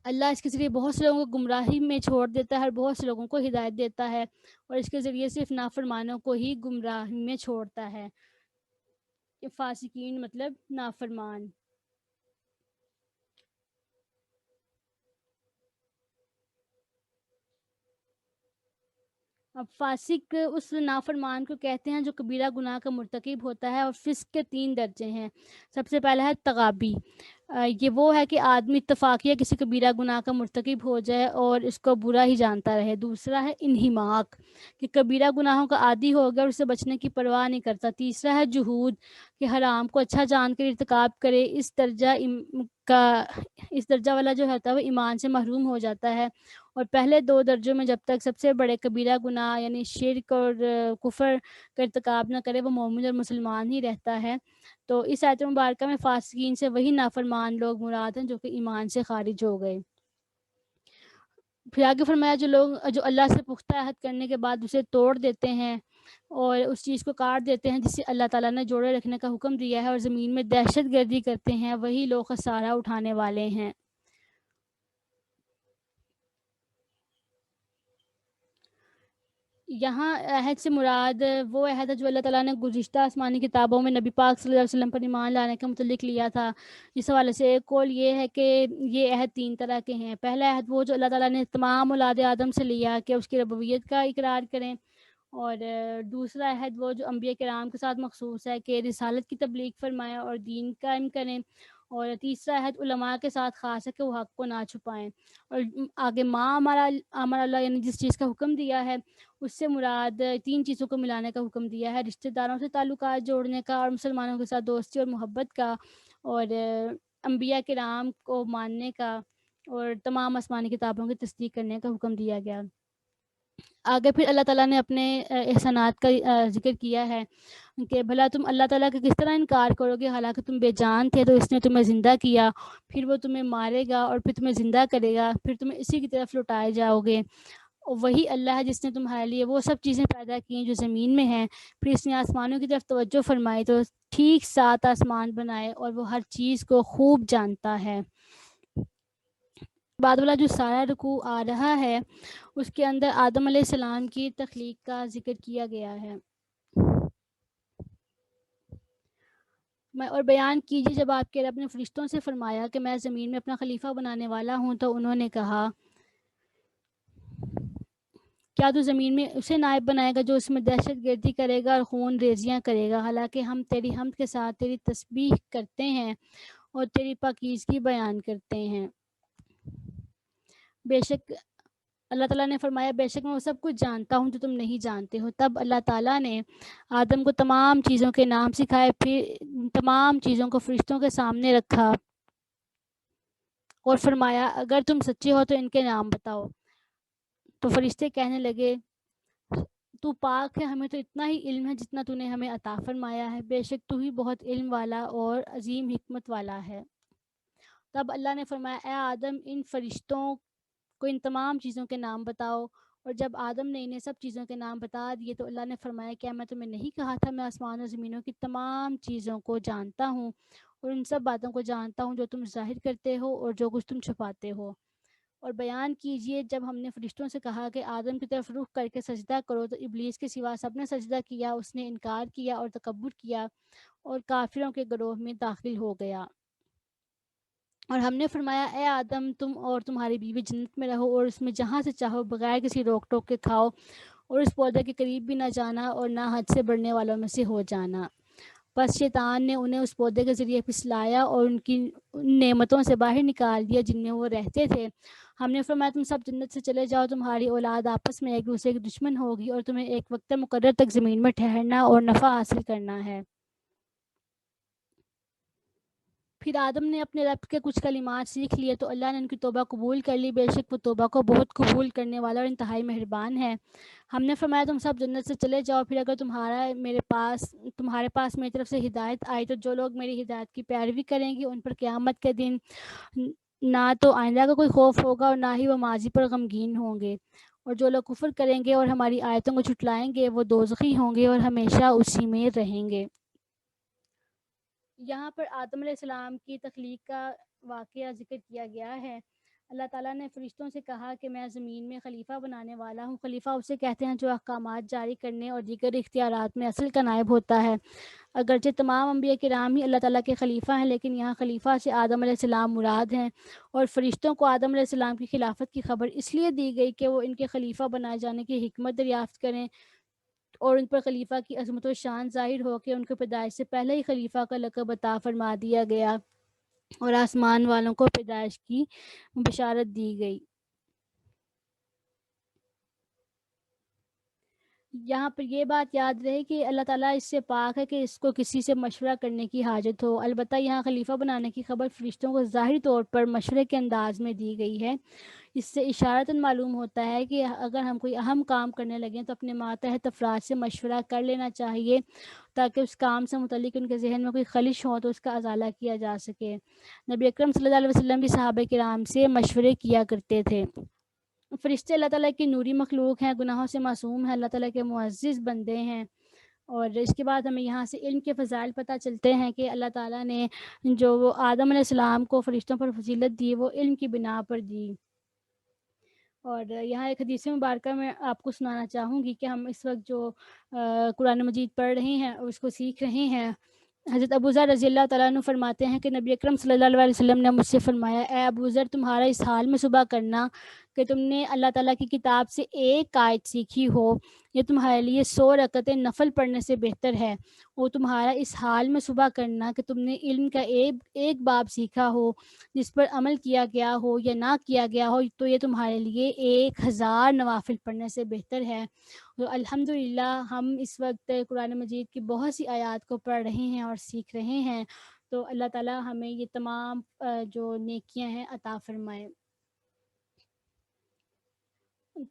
A: اللہ اس کے ذریعے بہت سے لوگوں کو گمراہی میں چھوڑ دیتا ہے اور بہت سے لوگوں کو ہدایت دیتا ہے، اور اس کے ذریعے صرف نافرمانوں کو ہی گمراہی میں چھوڑتا ہے. فاسقین مطلب نافرمان. اب فاسق اس نافرمان کو کہتے ہیں جو کبیرہ گناہ کا مرتکب ہوتا ہے، اور فسق کے 3 درجے ہیں. سب سے پہلا ہے تغابی، یہ وہ ہے کہ آدمی اتفاقیہ کسی کبیرہ گناہ کا مرتکب ہو جائے اور اس کو برا ہی جانتا رہے. دوسرا ہے انہماک، کہ کبیرہ گناہوں کا عادی ہو گیا اور اسے بچنے کی پرواہ نہیں کرتا. تیسرا ہے جہود، کہ حرام کو اچھا جان کر ارتکاب کرے. اس درجہ والا جو ہوتا ہے وہ ایمان سے محروم ہو جاتا ہے. اور پہلے 2 درجوں میں جب تک سب سے بڑے کبیرہ گناہ یعنی شرک اور کفر کا ارتکاب نہ کرے وہ مومن اور مسلمان ہی رہتا ہے. تو اس آیت مبارکہ میں فاسقین سے وہی نافرمان لوگ مراد ہیں جو کہ ایمان سے خارج ہو گئے. پھر آگے فرمایا جو اللہ سے پختہ عہد کرنے کے بعد اسے توڑ دیتے ہیں اور اس چیز کو کاٹ دیتے ہیں جسے اللہ تعالیٰ نے جوڑے رکھنے کا حکم دیا ہے اور زمین میں دہشت گردی کرتے ہیں، وہی لوگ خسارہ اٹھانے والے ہیں. یہاں عہد سے مراد وہ عہد ہے جو اللہ تعالیٰ نے گزشتہ آسمانی کتابوں میں نبی پاک صلی اللہ علیہ وسلم پر ایمان لانے کے متعلق لیا تھا. اس حوالے سے ایک قول یہ ہے کہ یہ عہد 3 طرح کے ہیں. پہلا عہد وہ جو اللہ تعالیٰ نے تمام اولاد آدم سے لیا کہ اس کی ربوبیت کا اقرار کریں، اور دوسرا عہد وہ جو انبیاء کرام کے ساتھ مخصوص ہے کہ رسالت کی تبلیغ فرمائیں اور دین قائم کریں، اور تیسرا عہد علماء کے ساتھ خاص ہے کہ وہ حق کو نہ چھپائیں. اور آگے ما امر اللہ یعنی جس چیز کا حکم دیا ہے اس سے مراد 3 چیزوں کو ملانے کا حکم دیا ہے: رشتہ داروں سے تعلقات جوڑنے کا، اور مسلمانوں کے ساتھ دوستی اور محبت کا، اور انبیاء کرام کو ماننے کا، اور تمام آسمانی کتابوں کی تصدیق کرنے کا حکم دیا گیا. آگے پھر اللہ تعالیٰ نے اپنے احسانات کا ذکر کیا ہے کہ بھلا تم اللہ تعالیٰ کا کس طرح انکار کرو گے حالانکہ تم بے جان تھے تو اس نے تمہیں زندہ کیا، پھر وہ تمہیں مارے گا اور پھر تمہیں زندہ کرے گا، پھر تمہیں اسی کی طرف لوٹائے جاؤ گے. اور وہی اللہ ہے جس نے تمہارے لیے وہ سب چیزیں پیدا کی ہیں جو زمین میں ہیں. پھر اس نے آسمانوں کی طرف توجہ فرمائی تو ٹھیک 7 آسمان بنائے اور وہ ہر چیز کو خوب جانتا ہے. بعد والا جو سارا رکوع آ رہا ہے اس کے اندر آدم علیہ السلام کی تخلیق کا ذکر کیا گیا ہے. اور بیان کیجیے جب آپ کے رب نے فرشتوں سے فرمایا کہ میں زمین میں اپنا خلیفہ بنانے والا ہوں تو انہوں نے کہا کیا تو زمین میں اسے نائب بنائے گا جو اس میں دہشت گردی کرے گا اور خون ریزیاں کرے گا، حالانکہ ہم تیری حمد کے ساتھ تیری تسبیح کرتے ہیں اور تیری پاکیزگی بیان کرتے ہیں. بے شک اللہ تعالیٰ نے فرمایا بے شک میں وہ سب کچھ جانتا ہوں جو تم نہیں جانتے ہو. تب اللہ تعالیٰ نے آدم کو تمام چیزوں کے نام سکھائے، پھر تمام چیزوں کو فرشتوں کے سامنے رکھا اور فرمایا اگر تم سچے ہو تو ان کے نام بتاؤ. تو فرشتے کہنے لگے تو پاک ہے، ہمیں تو اتنا ہی علم ہے جتنا تو نے ہمیں عطا فرمایا ہے، بے شک تو ہی بہت علم والا اور عظیم حکمت والا ہے. تب اللہ نے فرمایا اے آدم ان فرشتوں کو ان تمام چیزوں کے نام بتاؤ. اور جب آدم نے انہیں سب چیزوں کے نام بتا دیے تو اللہ نے فرمایا کیا میں تمہیں نہیں کہا تھا میں آسمان و زمینوں کی تمام چیزوں کو جانتا ہوں اور ان سب باتوں کو جانتا ہوں جو تم ظاہر کرتے ہو اور جو کچھ تم چھپاتے ہو. اور بیان کیجئے جب ہم نے فرشتوں سے کہا کہ آدم کی طرف رخ کر کے سجدہ کرو تو ابلیس کے سوا سب نے سجدہ کیا، اس نے انکار کیا اور تکبر کیا اور کافروں کے گروہ میں داخل ہو گیا. اور ہم نے فرمایا اے آدم تم اور تمہاری بیوی جنت میں رہو اور اس میں جہاں سے چاہو بغیر کسی روک ٹوک کے کھاؤ اور اس پودے کے قریب بھی نہ جانا اور نہ حد سے بڑھنے والوں میں سے ہو جانا. پس شیطان نے انہیں اس پودے کے ذریعے پھسلایا اور ان کی ان نعمتوں سے باہر نکال دیا جن میں وہ رہتے تھے. ہم نے فرمایا تم سب جنت سے چلے جاؤ، تمہاری اولاد آپس میں ایک دوسرے کے دشمن ہوگی اور تمہیں ایک وقت مقرر تک زمین میں ٹھہرنا اور نفع حاصل کرنا ہے. پھر آدم نے اپنے رب کے کچھ کلمات سیکھ لیے تو اللہ نے ان کی توبہ قبول کر لی، بے شک وہ توبہ کو بہت قبول کرنے والا اور انتہائی مہربان ہے. ہم نے فرمایا تم سب جنت سے چلے جاؤ، پھر اگر تمہارے پاس میری طرف سے ہدایت آئی تو جو لوگ میری ہدایت کی پیروی کریں گے ان پر قیامت کے دن نہ تو آئندہ کا کوئی خوف ہوگا اور نہ ہی وہ ماضی پر غمگین ہوں گے. اور جو لوگ کفر کریں گے اور ہماری آیتوں کو جھٹلائیں گے وہ دوزخی ہوں گے اور ہمیشہ اسی میں رہیں گے. یہاں پر آدم علیہ السلام کی تخلیق کا واقعہ ذکر کیا گیا ہے. اللہ تعالیٰ نے فرشتوں سے کہا کہ میں زمین میں خلیفہ بنانے والا ہوں. خلیفہ اسے کہتے ہیں جو احکامات جاری کرنے اور دیگر اختیارات میں اصل کا نائب ہوتا ہے. اگرچہ تمام انبیاء کرام ہی اللہ تعالیٰ کے خلیفہ ہیں لیکن یہاں خلیفہ سے آدم علیہ السلام مراد ہیں. اور فرشتوں کو آدم علیہ السلام کی خلافت کی خبر اس لیے دی گئی کہ وہ ان کے خلیفہ بنائے جانے کی حکمت دریافت کریں اور ان پر خلیفہ کی عظمت و شان ظاہر ہو کہ ان کو پیدائش سے پہلے ہی خلیفہ کا لقب عطا فرما دیا گیا اور آسمان والوں کو پیدائش کی بشارت دی گئی. یہاں پر یہ بات یاد رہے کہ اللہ تعالیٰ اس سے پاک ہے کہ اس کو کسی سے مشورہ کرنے کی حاجت ہو. البتہ یہاں خلیفہ بنانے کی خبر فرشتوں کو ظاہری طور پر مشورے کے انداز میں دی گئی ہے. اس سے اشارتاً معلوم ہوتا ہے کہ اگر ہم کوئی اہم کام کرنے لگیں تو اپنے ماتحت افراد سے مشورہ کر لینا چاہیے تاکہ اس کام سے متعلق ان کے ذہن میں کوئی خلش ہو تو اس کا ازالہ کیا جا سکے. نبی اکرم صلی اللہ علیہ وسلم بھی صحابہ کرام سے مشورے کیا کرتے تھے. فرشتے اللہ تعالیٰ کی نوری مخلوق ہیں، گناہوں سے معصوم ہیں، اللہ تعالیٰ کے معزز بندے ہیں. اور اس کے بعد ہمیں یہاں سے علم کے فضائل پتہ چلتے ہیں کہ اللہ تعالیٰ نے جو وہ آدم علیہ السلام کو فرشتوں پر فضیلت دی وہ علم کی بنا پر دی. اور یہاں ایک حدیث مبارکہ میں آپ کو سنانا چاہوں گی کہ ہم اس وقت جو قرآن مجید پڑھ رہے ہیں اور اس کو سیکھ رہے ہیں. حضرت ابوذر رضی اللہ تعالیٰ عنہ فرماتے ہیں کہ نبی اکرم صلی اللہ علیہ وسلم نے مجھ سے فرمایا اے ابوذر تمہارا اس حال میں صبح کرنا کہ تم نے اللہ تعالیٰ کی کتاب سے ایک آیت سیکھی ہو یہ تمہارے لیے 100 رکعتیں نفل پڑھنے سے بہتر ہے. وہ تمہارا اس حال میں صبح کرنا کہ تم نے علم کا ایک باب سیکھا ہو جس پر عمل کیا گیا ہو یا نہ کیا گیا ہو تو یہ تمہارے لیے 1000 نوافل پڑھنے سے بہتر ہے. تو الحمدللہ ہم اس وقت قرآن مجید کی بہت سی آیات کو پڑھ رہے ہیں اور سیکھ رہے ہیں. تو اللہ تعالیٰ ہمیں یہ تمام جو نیکیاں ہیں عطا فرمائے.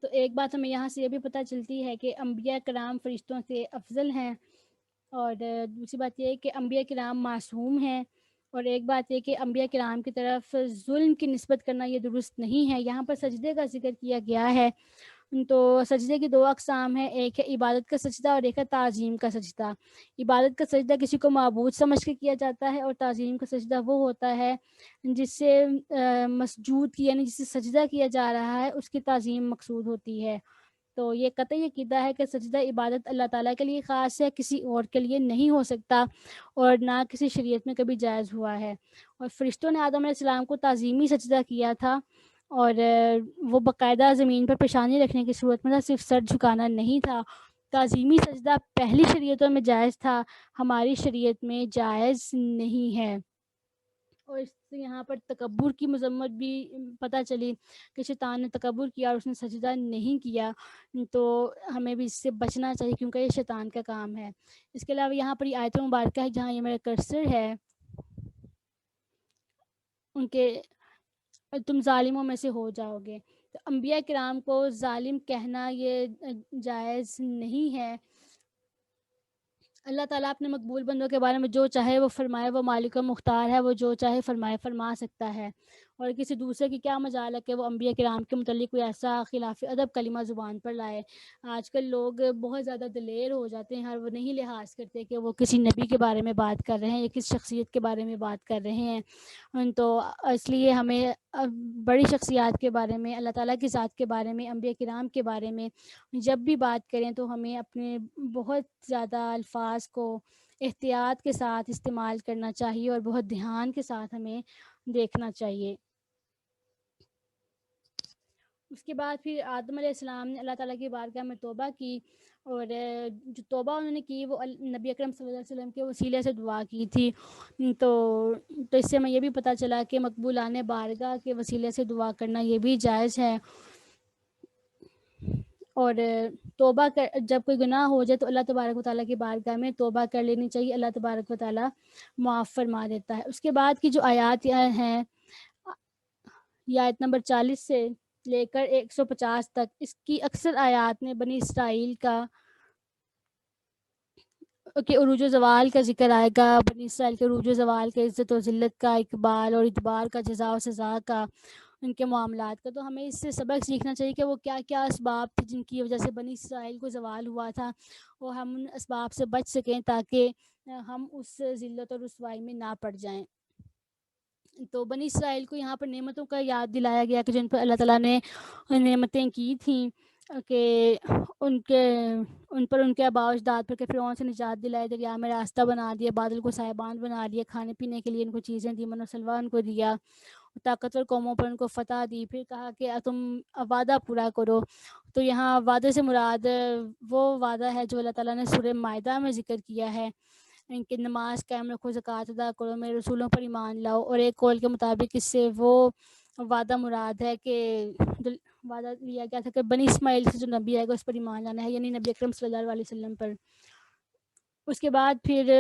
A: تو ایک بات ہمیں یہاں سے یہ بھی پتہ چلتی ہے کہ انبیاء کرام فرشتوں سے افضل ہیں. اور دوسری بات یہ ہے کہ انبیاء کرام معصوم ہیں. اور ایک بات یہ کہ انبیاء کرام کی طرف ظلم کی نسبت کرنا یہ درست نہیں ہے. یہاں پر سجدے کا ذکر کیا گیا ہے تو سجدے کی 2 اقسام ہیں، ایک ہے عبادت کا سجدہ اور ایک ہے تعظیم کا سجدہ۔ عبادت کا سجدہ کسی کو معبود سمجھ کے کیا جاتا ہے، اور تعظیم کا سجدہ وہ ہوتا ہے جس سے مسجود کی یعنی جس سے سجدہ کیا جا رہا ہے اس کی تعظیم مقصود ہوتی ہے۔ تو یہ قطعی عقیدہ ہے کہ سجدہ عبادت اللہ تعالیٰ کے لیے خاص ہے، کسی اور کے لیے نہیں ہو سکتا اور نہ کسی شریعت میں کبھی جائز ہوا ہے۔ اور فرشتوں نے آدم علیہ السلام کو تعظیمی سجدہ کیا تھا، اور وہ باقاعدہ زمین پر پیشانی رکھنے کی صورت میں تھا، صرف سر جھکانا نہیں تھا۔ تعظیمی سجدہ پہلی شریعتوں میں جائز تھا، ہماری شریعت میں جائز نہیں ہے۔ اور اس سے یہاں پر تکبر کی مذمت بھی پتہ چلی کہ شیطان نے تکبر کیا اور اس نے سجدہ نہیں کیا، تو ہمیں بھی اس سے بچنا چاہیے کیونکہ یہ شیطان کا کام ہے۔ اس کے علاوہ یہاں پر یہ آیت مبارکہ ہے جہاں یہ میرا کرسر ہے، ان کے تم ظالموں میں سے ہو جاؤ گے۔ تو انبیاء کرام کو ظالم کہنا یہ جائز نہیں ہے۔ اللہ تعالیٰ اپنے مقبول بندوں کے بارے میں جو چاہے وہ فرمائے، وہ مالک و مختار ہے، وہ جو چاہے فرمائے فرما سکتا ہے، اور کسی دوسرے کی کیا مجال ہے کہ وہ انبیاء کرام کے متعلق کوئی ایسا خلاف ادب کلمہ زبان پر لائے۔ آج کل لوگ بہت زیادہ دلیر ہو جاتے ہیں اور وہ نہیں لحاظ کرتے کہ وہ کسی نبی کے بارے میں بات کر رہے ہیں یا کس شخصیت کے بارے میں بات کر رہے ہیں۔ تو اس لیے ہمیں بڑی شخصیات کے بارے میں، اللہ تعالیٰ کی ذات کے بارے میں، انبیاء کرام کے بارے میں جب بھی بات کریں تو ہمیں اپنے بہت زیادہ الفاظ کو احتیاط کے ساتھ استعمال کرنا چاہیے اور بہت دھیان کے ساتھ ہمیں دیکھنا چاہیے۔ اس کے بعد پھر آدم علیہ السلام نے اللہ تعالیٰ کی بارگاہ میں توبہ کی، اور جو توبہ انہوں نے کی وہ نبی اکرم صلی اللہ علیہ وسلم کے وسیلے سے دعا کی تھی۔ تو اس سے ہمیں یہ بھی پتہ چلا کہ مقبولان بارگاہ کے وسیلے سے دعا کرنا یہ بھی جائز ہے۔ اور توبہ جب کوئی گناہ ہو جائے تو اللہ تبارک و تعالیٰ کی بارگاہ میں توبہ کر لینی چاہیے، اللہ تبارک و تعالیٰ معاف فرما دیتا ہے۔ اس کے بعد کی جو آیات ہیں، یہ آیت نمبر 40 سے لے کر 150 تک، اس کی اکثر آیات میں بنی اسرائیل کا کہ عروج و زوال کا ذکر آئے گا، بنی اسرائیل کے عروج و زوال کا، عزت و ذلت کا، اقبال اور ادبار کا، جزا و سزا کا، ان کے معاملات کا۔ تو ہمیں اس سے سبق سیکھنا چاہیے کہ وہ کیا کیا اسباب تھے جن کی وجہ سے بنی اسرائیل کو زوال ہوا تھا، اور ہم ان اسباب سے بچ سکیں تاکہ ہم اس ذلت اور رسوائی میں نہ پڑ جائیں۔ تو بنی اسرائیل کو یہاں پر نعمتوں کا یاد دلایا گیا کہ جن پر اللہ تعالیٰ نے نعمتیں کی تھیں، کہ ان پر ان کے آباء و اجداد پر کہ فرعون سے نجات دلائے، دریا میں راستہ بنا دیا، بادل کو سائبان بنا دیا، کھانے پینے کے لیے ان کو چیزیں دی، من و سلوہ ان کو دیا، طاقتور قوموں پر ان کو فتح دی، پھر کہا کہ تم وعدہ پورا کرو۔ تو یہاں وعدے سے مراد وہ وعدہ ہے جو اللہ تعالیٰ نے سورہ مائدہ میں ذکر کیا ہے، ان کی نماز قائم رکھو، زکوٰۃ ادا کرو، میرے رسولوں پر ایمان لاؤ، اور ایک قول کے مطابق اس سے وہ وعدہ مراد ہے کہ وعدہ لیا گیا تھا کہ بنی اسماعیل سے جو نبی آئے گا اس پر ایمان لانا ہے، یعنی نبی اکرم صلی اللہ علیہ وسلم پر۔ اس کے بعد پھر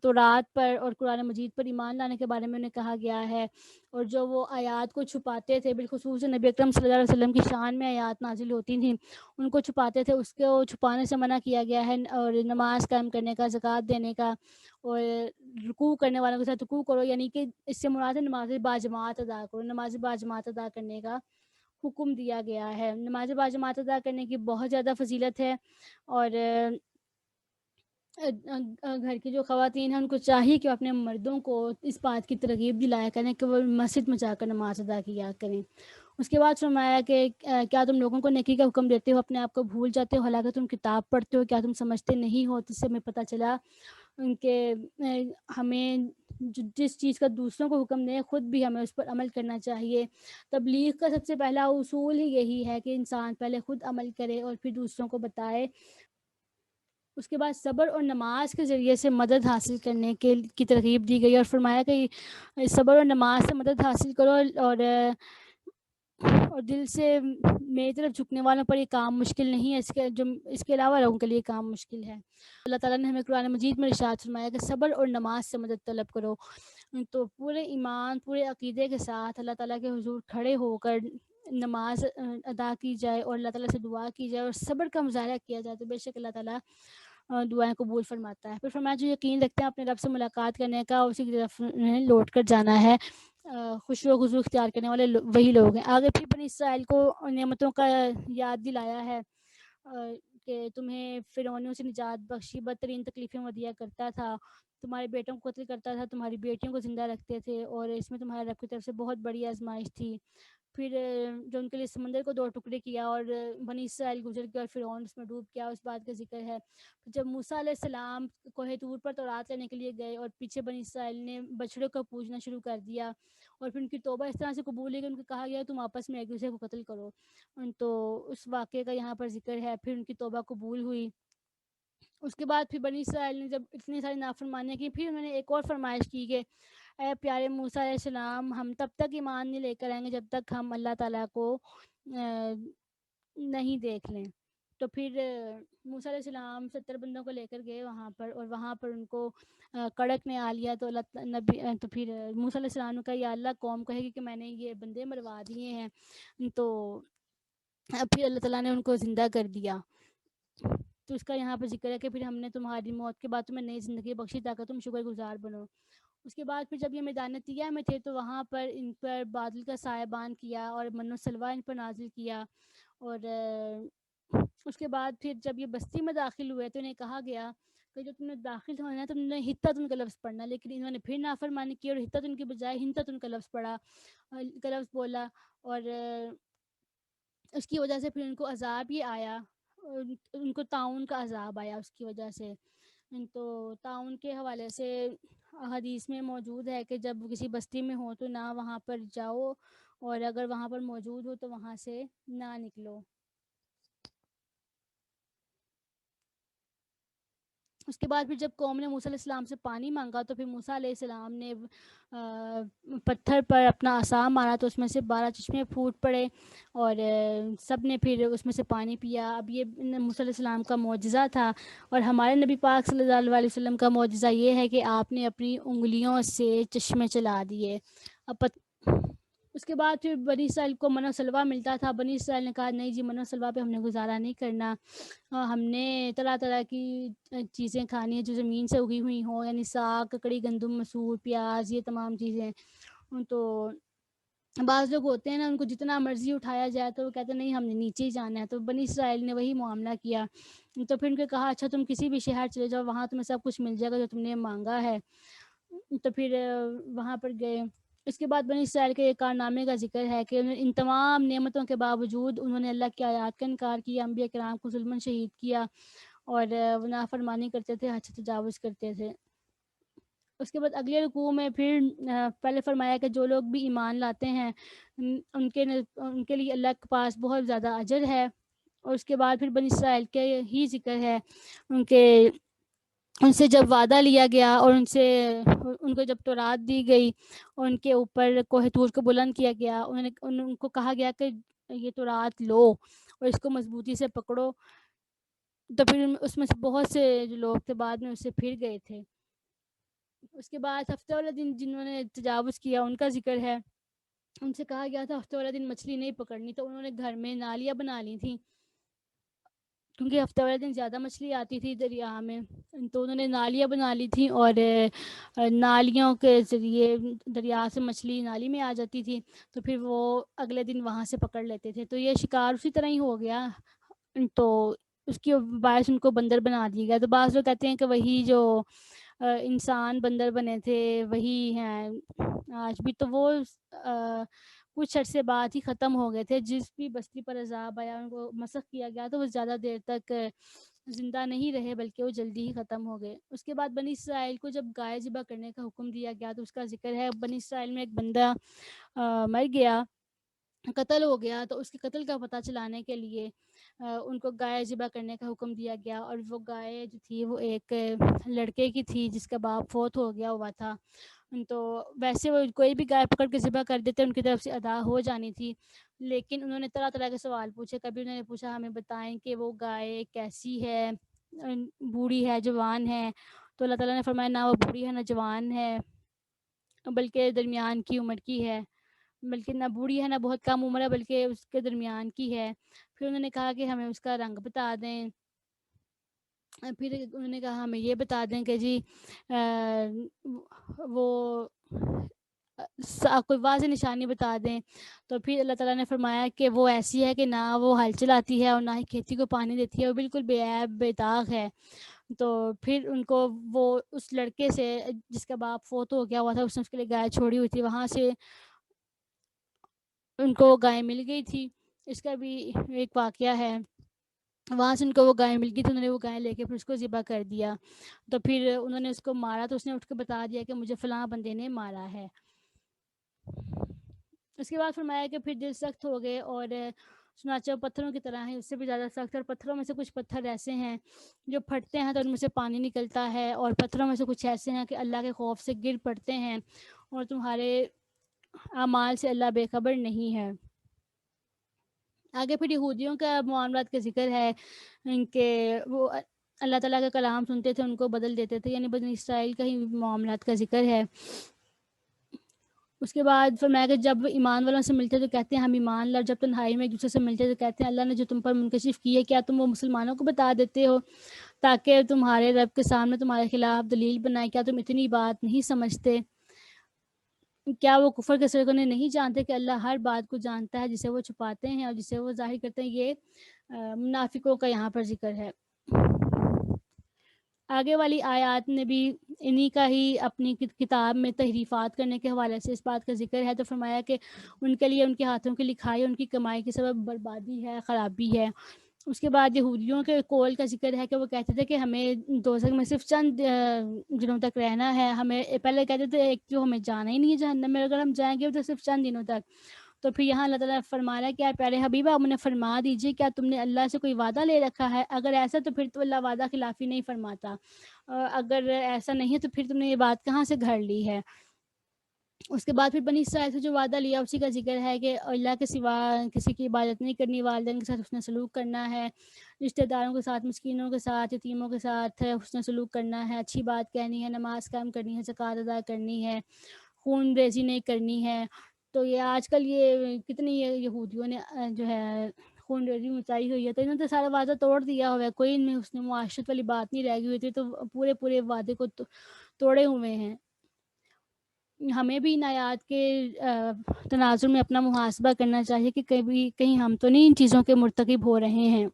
A: تورات پر اور قرآن مجید پر ایمان لانے کے بارے میں انہیں کہا گیا ہے، اور جو وہ آیات کو چھپاتے تھے، بالخصوص نبی اکرم صلی اللہ علیہ وسلم کی شان میں آیات نازل ہوتی تھیں، ان کو چھپاتے تھے، اس کو چھپانے سے منع کیا گیا ہے، اور نماز قائم کرنے کا، زکوٰۃ دینے کا، اور رکوع کرنے والوں کے ساتھ رکوع کرو، یعنی کہ اس سے مراد ہے نماز باجماعت ادا کرو، نماز باجماعت ادا کرنے کا حکم دیا گیا ہے۔ نماز باجماعت ادا کرنے کی بہت زیادہ فضیلت ہے، اور گھر کی جو خواتین ہیں ان کو چاہیے کہ وہ اپنے مردوں کو اس بات کی ترغیب دلایا کریں کہ وہ مسجد میں جا کر نماز ادا کیا کریں۔ اس کے بعد فرمایا کہ کیا تم لوگوں کو نیکی کا حکم دیتے ہو، اپنے آپ کو بھول جاتے ہو، حالانکہ تم کتاب پڑھتے ہو، کیا تم سمجھتے نہیں ہو؟ تو اس سے ہمیں پتہ چلا کہ ہمیں جس چیز کا دوسروں کو حکم دیں خود بھی ہمیں اس پر عمل کرنا چاہیے۔ تبلیغ کا سب سے پہلا اصول ہی یہی ہے کہ انسان پہلے خود عمل کرے اور پھر دوسروں کو بتائے۔ اس کے بعد صبر اور نماز کے ذریعے سے مدد حاصل کرنے کی ترغیب دی گئی، اور فرمایا کہ صبر اور نماز سے مدد حاصل کرو، اور دل سے میری طرف جھکنے والوں پر یہ کام مشکل نہیں ہے، اس کے علاوہ لوگوں کے لیے کام مشکل ہے۔ اللہ تعالیٰ نے ہمیں قرآن مجید میں ارشاد فرمایا کہ صبر اور نماز سے مدد طلب کرو۔ تو پورے ایمان، پورے عقیدے کے ساتھ اللہ تعالیٰ کے حضور کھڑے ہو کر نماز ادا کی جائے اور اللہ تعالیٰ سے دعا کی جائے اور صبر کا مظاہرہ کیا جائے، تو بے شک اللہ تعالیٰ دعائیں قبول فرماتا ہے. پھر فرمایا جو یقین رکھتے ہیں اپنے رب سے ملاقات کرنے کا، اسی کی طرف انہیں لوٹ کر جانا ہے. خوشو و خضو اختیار کرنے والے وہی لوگ ہیں. آگے پھر بنی اسرائیل کو نعمتوں کا یاد دلایا ہے کہ تمہیں فرعونیوں سے نجات بخشی، بدترین تکلیفیں مدیہ کرتا تھا، تمہارے بیٹوں کو قتل کرتا تھا، تمہاری بیٹیوں کو زندہ رکھتے تھے، اور اس میں تمہارے رب کی طرف سے بہت بڑی آزمائش تھی. پھر جو ان کے لیے سمندر کو 2 ٹکڑے کیا اور بنی اسرائیل گزر گیا اور فرعون اس میں ڈوب گیا، اس بات کا ذکر ہے. جب موسیٰ علیہ السلام کوہ طور پر تورات لینے کے لیے گئے اور پیچھے بنی اسرائیل نے بچڑے کو پوجنا شروع کر دیا، اور پھر ان کی توبہ اس طرح سے قبول ہے کہ ان کو کہا گیا تم آپس میں ایک دوسرے کو قتل کرو. تو اس واقعے کا یہاں پر ذکر ہے. پھر ان کی توبہ قبول ہوئی. اس کے بعد پھر بنی اسرائیل نے جب اتنی ساری نافرمانیاں کی، پھر انہوں نے ایک اور فرمائش کی کہ اے پیارے موسیٰ علیہ السلام، ہم تب تک ایمان نہیں لے کر آئیں گے جب تک ہم اللہ تعالیٰ کو نہیں دیکھ لیں. تو پھر موسیٰ علیہ السلام 70 بندوں کو لے کر گئے وہاں پر، اور وہاں پر ان کو کڑک نے آ لیا. تو تو پھر موسیٰ علیہ السلام نے کہا یا اللہ، قوم کہے گی کہ میں نے یہ بندے مروا دیے ہیں. تو پھر اللہ تعالیٰ نے ان کو زندہ کر دیا. تو اس کا یہاں پر ذکر ہے کہ پھر ہم نے تمہاری موت کے بعد تمہیں نئی زندگی بخشی تاکہ تم شکر گزار بنو. اس کے بعد پھر جب یہ میدان طیہ میں تھے تو وہاں پر ان پر بادل کا سایہ بان کیا اور من و سلوہ ان پر نازل کیا. اور اس کے بعد پھر جب یہ بستی میں داخل ہوئے تو انہیں کہا گیا کہ جو تم نے داخل ہونا ہے تم نے حطت کا لفظ پڑھنا، لیکن انہوں نے پھر نافرمانی کی اور حطت کی بجائے ہنتت کا لفظ پڑھا، کا لفظ بولا. اور اس کی وجہ سے پھر ان کو عذاب ہی آیا، ان کو طاعون کا عذاب آیا اس کی وجہ سے. تو طاعون کے حوالے سے حدیث میں موجود ہے کہ جب کسی بستی میں ہو تو نہ وہاں پر جاؤ، اور اگر وہاں پر موجود ہو تو وہاں سے نہ نکلو. اس کے بعد پھر جب قوم نے موسیٰ علیہ السلام سے پانی مانگا تو پھر موسیٰ علیہ السلام نے پتھر پر اپنا عصا مارا تو اس میں سے 12 چشمے پھوٹ پڑے، اور سب نے پھر اس میں سے پانی پیا. اب یہ موسیٰ علیہ السلام کا معجزہ تھا. اور ہمارے نبی پاک صلی اللہ علیہ وسلم کا معجزہ یہ ہے کہ آپ نے اپنی انگلیوں سے چشمے چلا دیے. اس کے بعد پھر بنی اسرائیل کو من و سلوہ ملتا تھا. بنی اسرائیل نے کہا نہیں جی، من و سلوہ پہ ہم نے گزارا نہیں کرنا، ہم نے طرح طرح کی چیزیں کھانی ہیں جو زمین سے اگی ہوئی ہوں، یعنی ساگ، ککڑی، گندم، مسور، پیاز، یہ تمام چیزیں. تو بعض لوگ ہوتے ہیں نا، ان کو جتنا مرضی اٹھایا جائے تو وہ کہتے ہیں نہیں ہم نے نیچے ہی جانا ہے. تو بنی اسرائیل نے وہی معاملہ کیا. تو پھر ان کو کہا اچھا تم کسی بھی شہر چلے جاؤ، وہاں تمہیں سب کچھ مل جائے گا جو تم نے مانگا ہے. تو پھر وہاں پر گئے. اس کے بعد بنی اسرائیل کے ایک کارنامے کا ذکر ہے کہ ان تمام نعمتوں کے باوجود انہوں نے اللہ کی آیات کا انکار کیا، انبیاء کرام کو ظلماً شہید کیا، اور وہ نافرمانی کرتے تھے، حد سے تجاوز کرتے تھے. اس کے بعد اگلے رکوع میں پھر پہلے فرمایا کہ جو لوگ بھی ایمان لاتے ہیں ان کے لیے اللہ کے پاس بہت زیادہ اجر ہے. اور اس کے بعد پھر بنی اسرائیل کے ہی ذکر ہے ان سے جب وعدہ لیا گیا اور ان کو جب تورات دی گئی اور ان کے اوپر کوہ طور کو بلند کیا گیا، ان کو کہا گیا کہ یہ تورات لو اور اس کو مضبوطی سے پکڑو. تو پھر اس میں سے بہت سے جو لوگ تھے بعد میں اس سے پھر گئے تھے. اس کے بعد ہفتے والے دن جنہوں نے تجاوز کیا ان کا ذکر ہے. ان سے کہا گیا تھا ہفتے والے دن مچھلی نہیں پکڑنی، تو انہوں نے گھر میں نالیاں بنا لی تھیں کیونکہ ہفتے والے دن زیادہ مچھلی آتی تھی دریا میں. تو انہوں نے نالیاں بنا لی تھیں اور نالیوں کے ذریعے دریا سے مچھلی نالی میں آ جاتی تھی، تو پھر وہ اگلے دن وہاں سے پکڑ لیتے تھے. تو یہ شکار اسی طرح ہی ہو گیا، تو اس کی باعث ان کو بندر بنا دیا گیا. تو بعض لوگ کہتے ہیں کہ وہی جو انسان بندر بنے تھے وہی ہیں آج بھی. تو وہ کچھ عرصے بعد ہی ختم ہو گئے تھے. جس بھی بستی پر عذاب آیا ان کو مسخ کیا گیا تو وہ زیادہ دیر تک زندہ نہیں رہے بلکہ وہ جلدی ہی ختم ہو گئے. اس کے بعد بنی اسرائیل کو جب گائے ذبح کرنے کا حکم دیا گیا تو اس کا ذکر ہے. بنی اسرائیل میں ایک بندہ مر گیا، قتل ہو گیا، تو اس کے قتل کا پتہ چلانے کے لیے ان کو گائے ذبح کرنے کا حکم دیا گیا. اور وہ گائے جو تھی وہ ایک لڑکے کی تھی جس کا باپ فوت ہو گیا ہوا تھا. تو ویسے وہ کوئی بھی گائے پکڑ کے ذبح کر دیتے ان کی طرف سے ادا ہو جانی تھی، لیکن انہوں نے طرح طرح کے سوال پوچھے. کبھی انہوں نے پوچھا ہمیں بتائیں کہ وہ گائے کیسی ہے، بوڑھی ہے، جوان ہے؟ تو اللہ تعالیٰ نے فرمایا نہ وہ بوڑھی ہے نہ جوان ہے بلکہ درمیان کی عمر کی ہے، بلکہ نہ بوڑھی ہے نہ بہت کم عمر ہے بلکہ اس کے درمیان کی ہے. پھر انہوں نے کہا کہ ہمیں اس کا رنگ بتا دیں. پھر انہوں نے کہا ہمیں یہ بتا دیں کہ جی وہ کوئی واضح نشانی بتا دیں. تو پھر اللہ تعالیٰ نے فرمایا کہ وہ ایسی ہے کہ نہ وہ ہل چلاتی ہے اور نہ ہی کھیتی کو پانی دیتی ہے، وہ بالکل بے عیب بے داغ ہے. تو پھر ان کو وہ اس لڑکے سے جس کا باپ فوت ہو گیا ہوا تھا، اس نے اس کے لیے گائے چھوڑی ہوئی تھی، وہاں سے ان کو گائے مل گئی تھی. اس کا بھی ایک واقعہ ہے. وہاں سے ان کو وہ گائے مل گئی تھی، انہوں نے وہ گائے لے کے پھر اس کو ذبح کر دیا. تو پھر انہوں نے اس کو مارا تو اس نے اٹھ کے بتا دیا کہ مجھے فلاں بندے نے مارا ہے. اس کے بعد فرمایا کہ پھر دل سخت ہو گئے اور چنانچہ پتھروں کی طرح ہیں، اس سے بھی زیادہ سخت. اور پتھروں میں سے کچھ پتھر ایسے ہیں جو پھٹتے ہیں تو ان میں سے پانی نکلتا ہے، اور پتھروں میں سے کچھ ایسے ہیں کہ اللہ کے خوف سے گر پڑتے ہیں اور تمہارے اعمال سے اللہ بے خبر نہیں ہے. آگے پھر یہودیوں کا معاملات کا ذکر ہے کہ وہ اللہ تعالیٰ کا کلام سنتے تھے، ان کو بدل دیتے تھے، یعنی بنی اسرائیل کا ہی معاملات کا ذکر ہے. اس کے بعد فرمایا کہ جب ایمان والوں سے ملتے تو کہتے ہیں ہم ایمان لائے، جب تنہائی میں ایک دوسرے سے ملتے تو کہتے ہیں اللہ نے جو تم پر منکشف کی ہے کیا تم وہ مسلمانوں کو بتا دیتے ہو تاکہ تمہارے رب کے سامنے تمہارے خلاف دلیل بنائے. کیا تم اتنی بات نہیں سمجھتے؟ کیا وہ کفر کے سرغنے نہیں جانتے کہ اللہ ہر بات کو جانتا ہے، جسے وہ چھپاتے ہیں اور جسے وہ ظاہر کرتے ہیں. یہ منافقوں کا یہاں پر ذکر ہے. آگے والی آیات نے بھی انہی کا ہی اپنی کتاب میں تحریفات کرنے کے حوالے سے اس بات کا ذکر ہے. تو فرمایا کہ ان کے لیے ان کے ہاتھوں کی لکھائی ان کی کمائی کے سبب بربادی ہے، خرابی ہے. اس کے بعد یہودیوں کے قول کا ذکر ہے کہ وہ کہتے تھے کہ ہمیں دوزخ میں صرف چند دنوں تک رہنا ہے. ہمیں پہلے کہتے تھے ایک تو ہمیں جانا ہی نہیں ہے جہنم میں، اگر ہم جائیں گے تو صرف چند دنوں تک. تو پھر یہاں اللہ تعالیٰ فرما رہا ہے کہ پیارے حبیبہ آپ انہیں فرما دیجیے کیا تم نے اللہ سے کوئی وعدہ لے رکھا ہے؟ اگر ایسا تو پھر تو اللہ وعدہ خلافی نہیں فرماتا. اگر ایسا نہیں ہے تو پھر تم نے یہ بات کہاں سے گھڑ لی ہے؟ اس کے بعد پھر بنی اسرائیل سے جو وعدہ لیا اسی کا ذکر ہے کہ اللہ کے سوا کسی کی عبادت نہیں کرنی، والدین کے ساتھ حسن سلوک کرنا ہے، رشتہ داروں کے ساتھ، مسکینوں کے ساتھ، یتیموں کے ساتھ حسن سلوک کرنا ہے، اچھی بات کہنی ہے، نماز قائم کرنی ہے، زکوٰۃ ادا کرنی ہے، خون ریزی نہیں کرنی ہے. تو یہ آج کل یہ کتنی یہودیوں نے جو ہے خون ریزی مچائی ہوئی ہے، تو انہوں نے سارا وعدہ توڑ دیا ہوا ہے. کوئی ان میں اس نے معاشرت والی بات نہیں رہ گئی ہوئی تھی، تو پورے وعدے کو توڑے ہوئے ہیں. ہمیں بھی ان آیات کے تناظر میں اپنا محاسبہ کرنا چاہیے کہ کہیں ہم تو نہیں ان چیزوں کے مرتکب ہو رہے ہیں.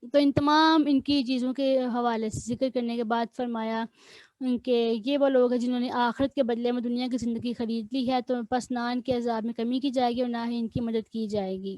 A: تو ان تمام ان کی چیزوں کے حوالے سے ذکر کرنے کے بعد فرمایا کہ یہ وہ لوگ ہیں جنہوں نے آخرت کے بدلے میں دنیا کی زندگی خرید لی ہے، تو پس نہ ان کے عذاب میں کمی کی جائے گی اور نہ ہی ان کی مدد کی جائے گی.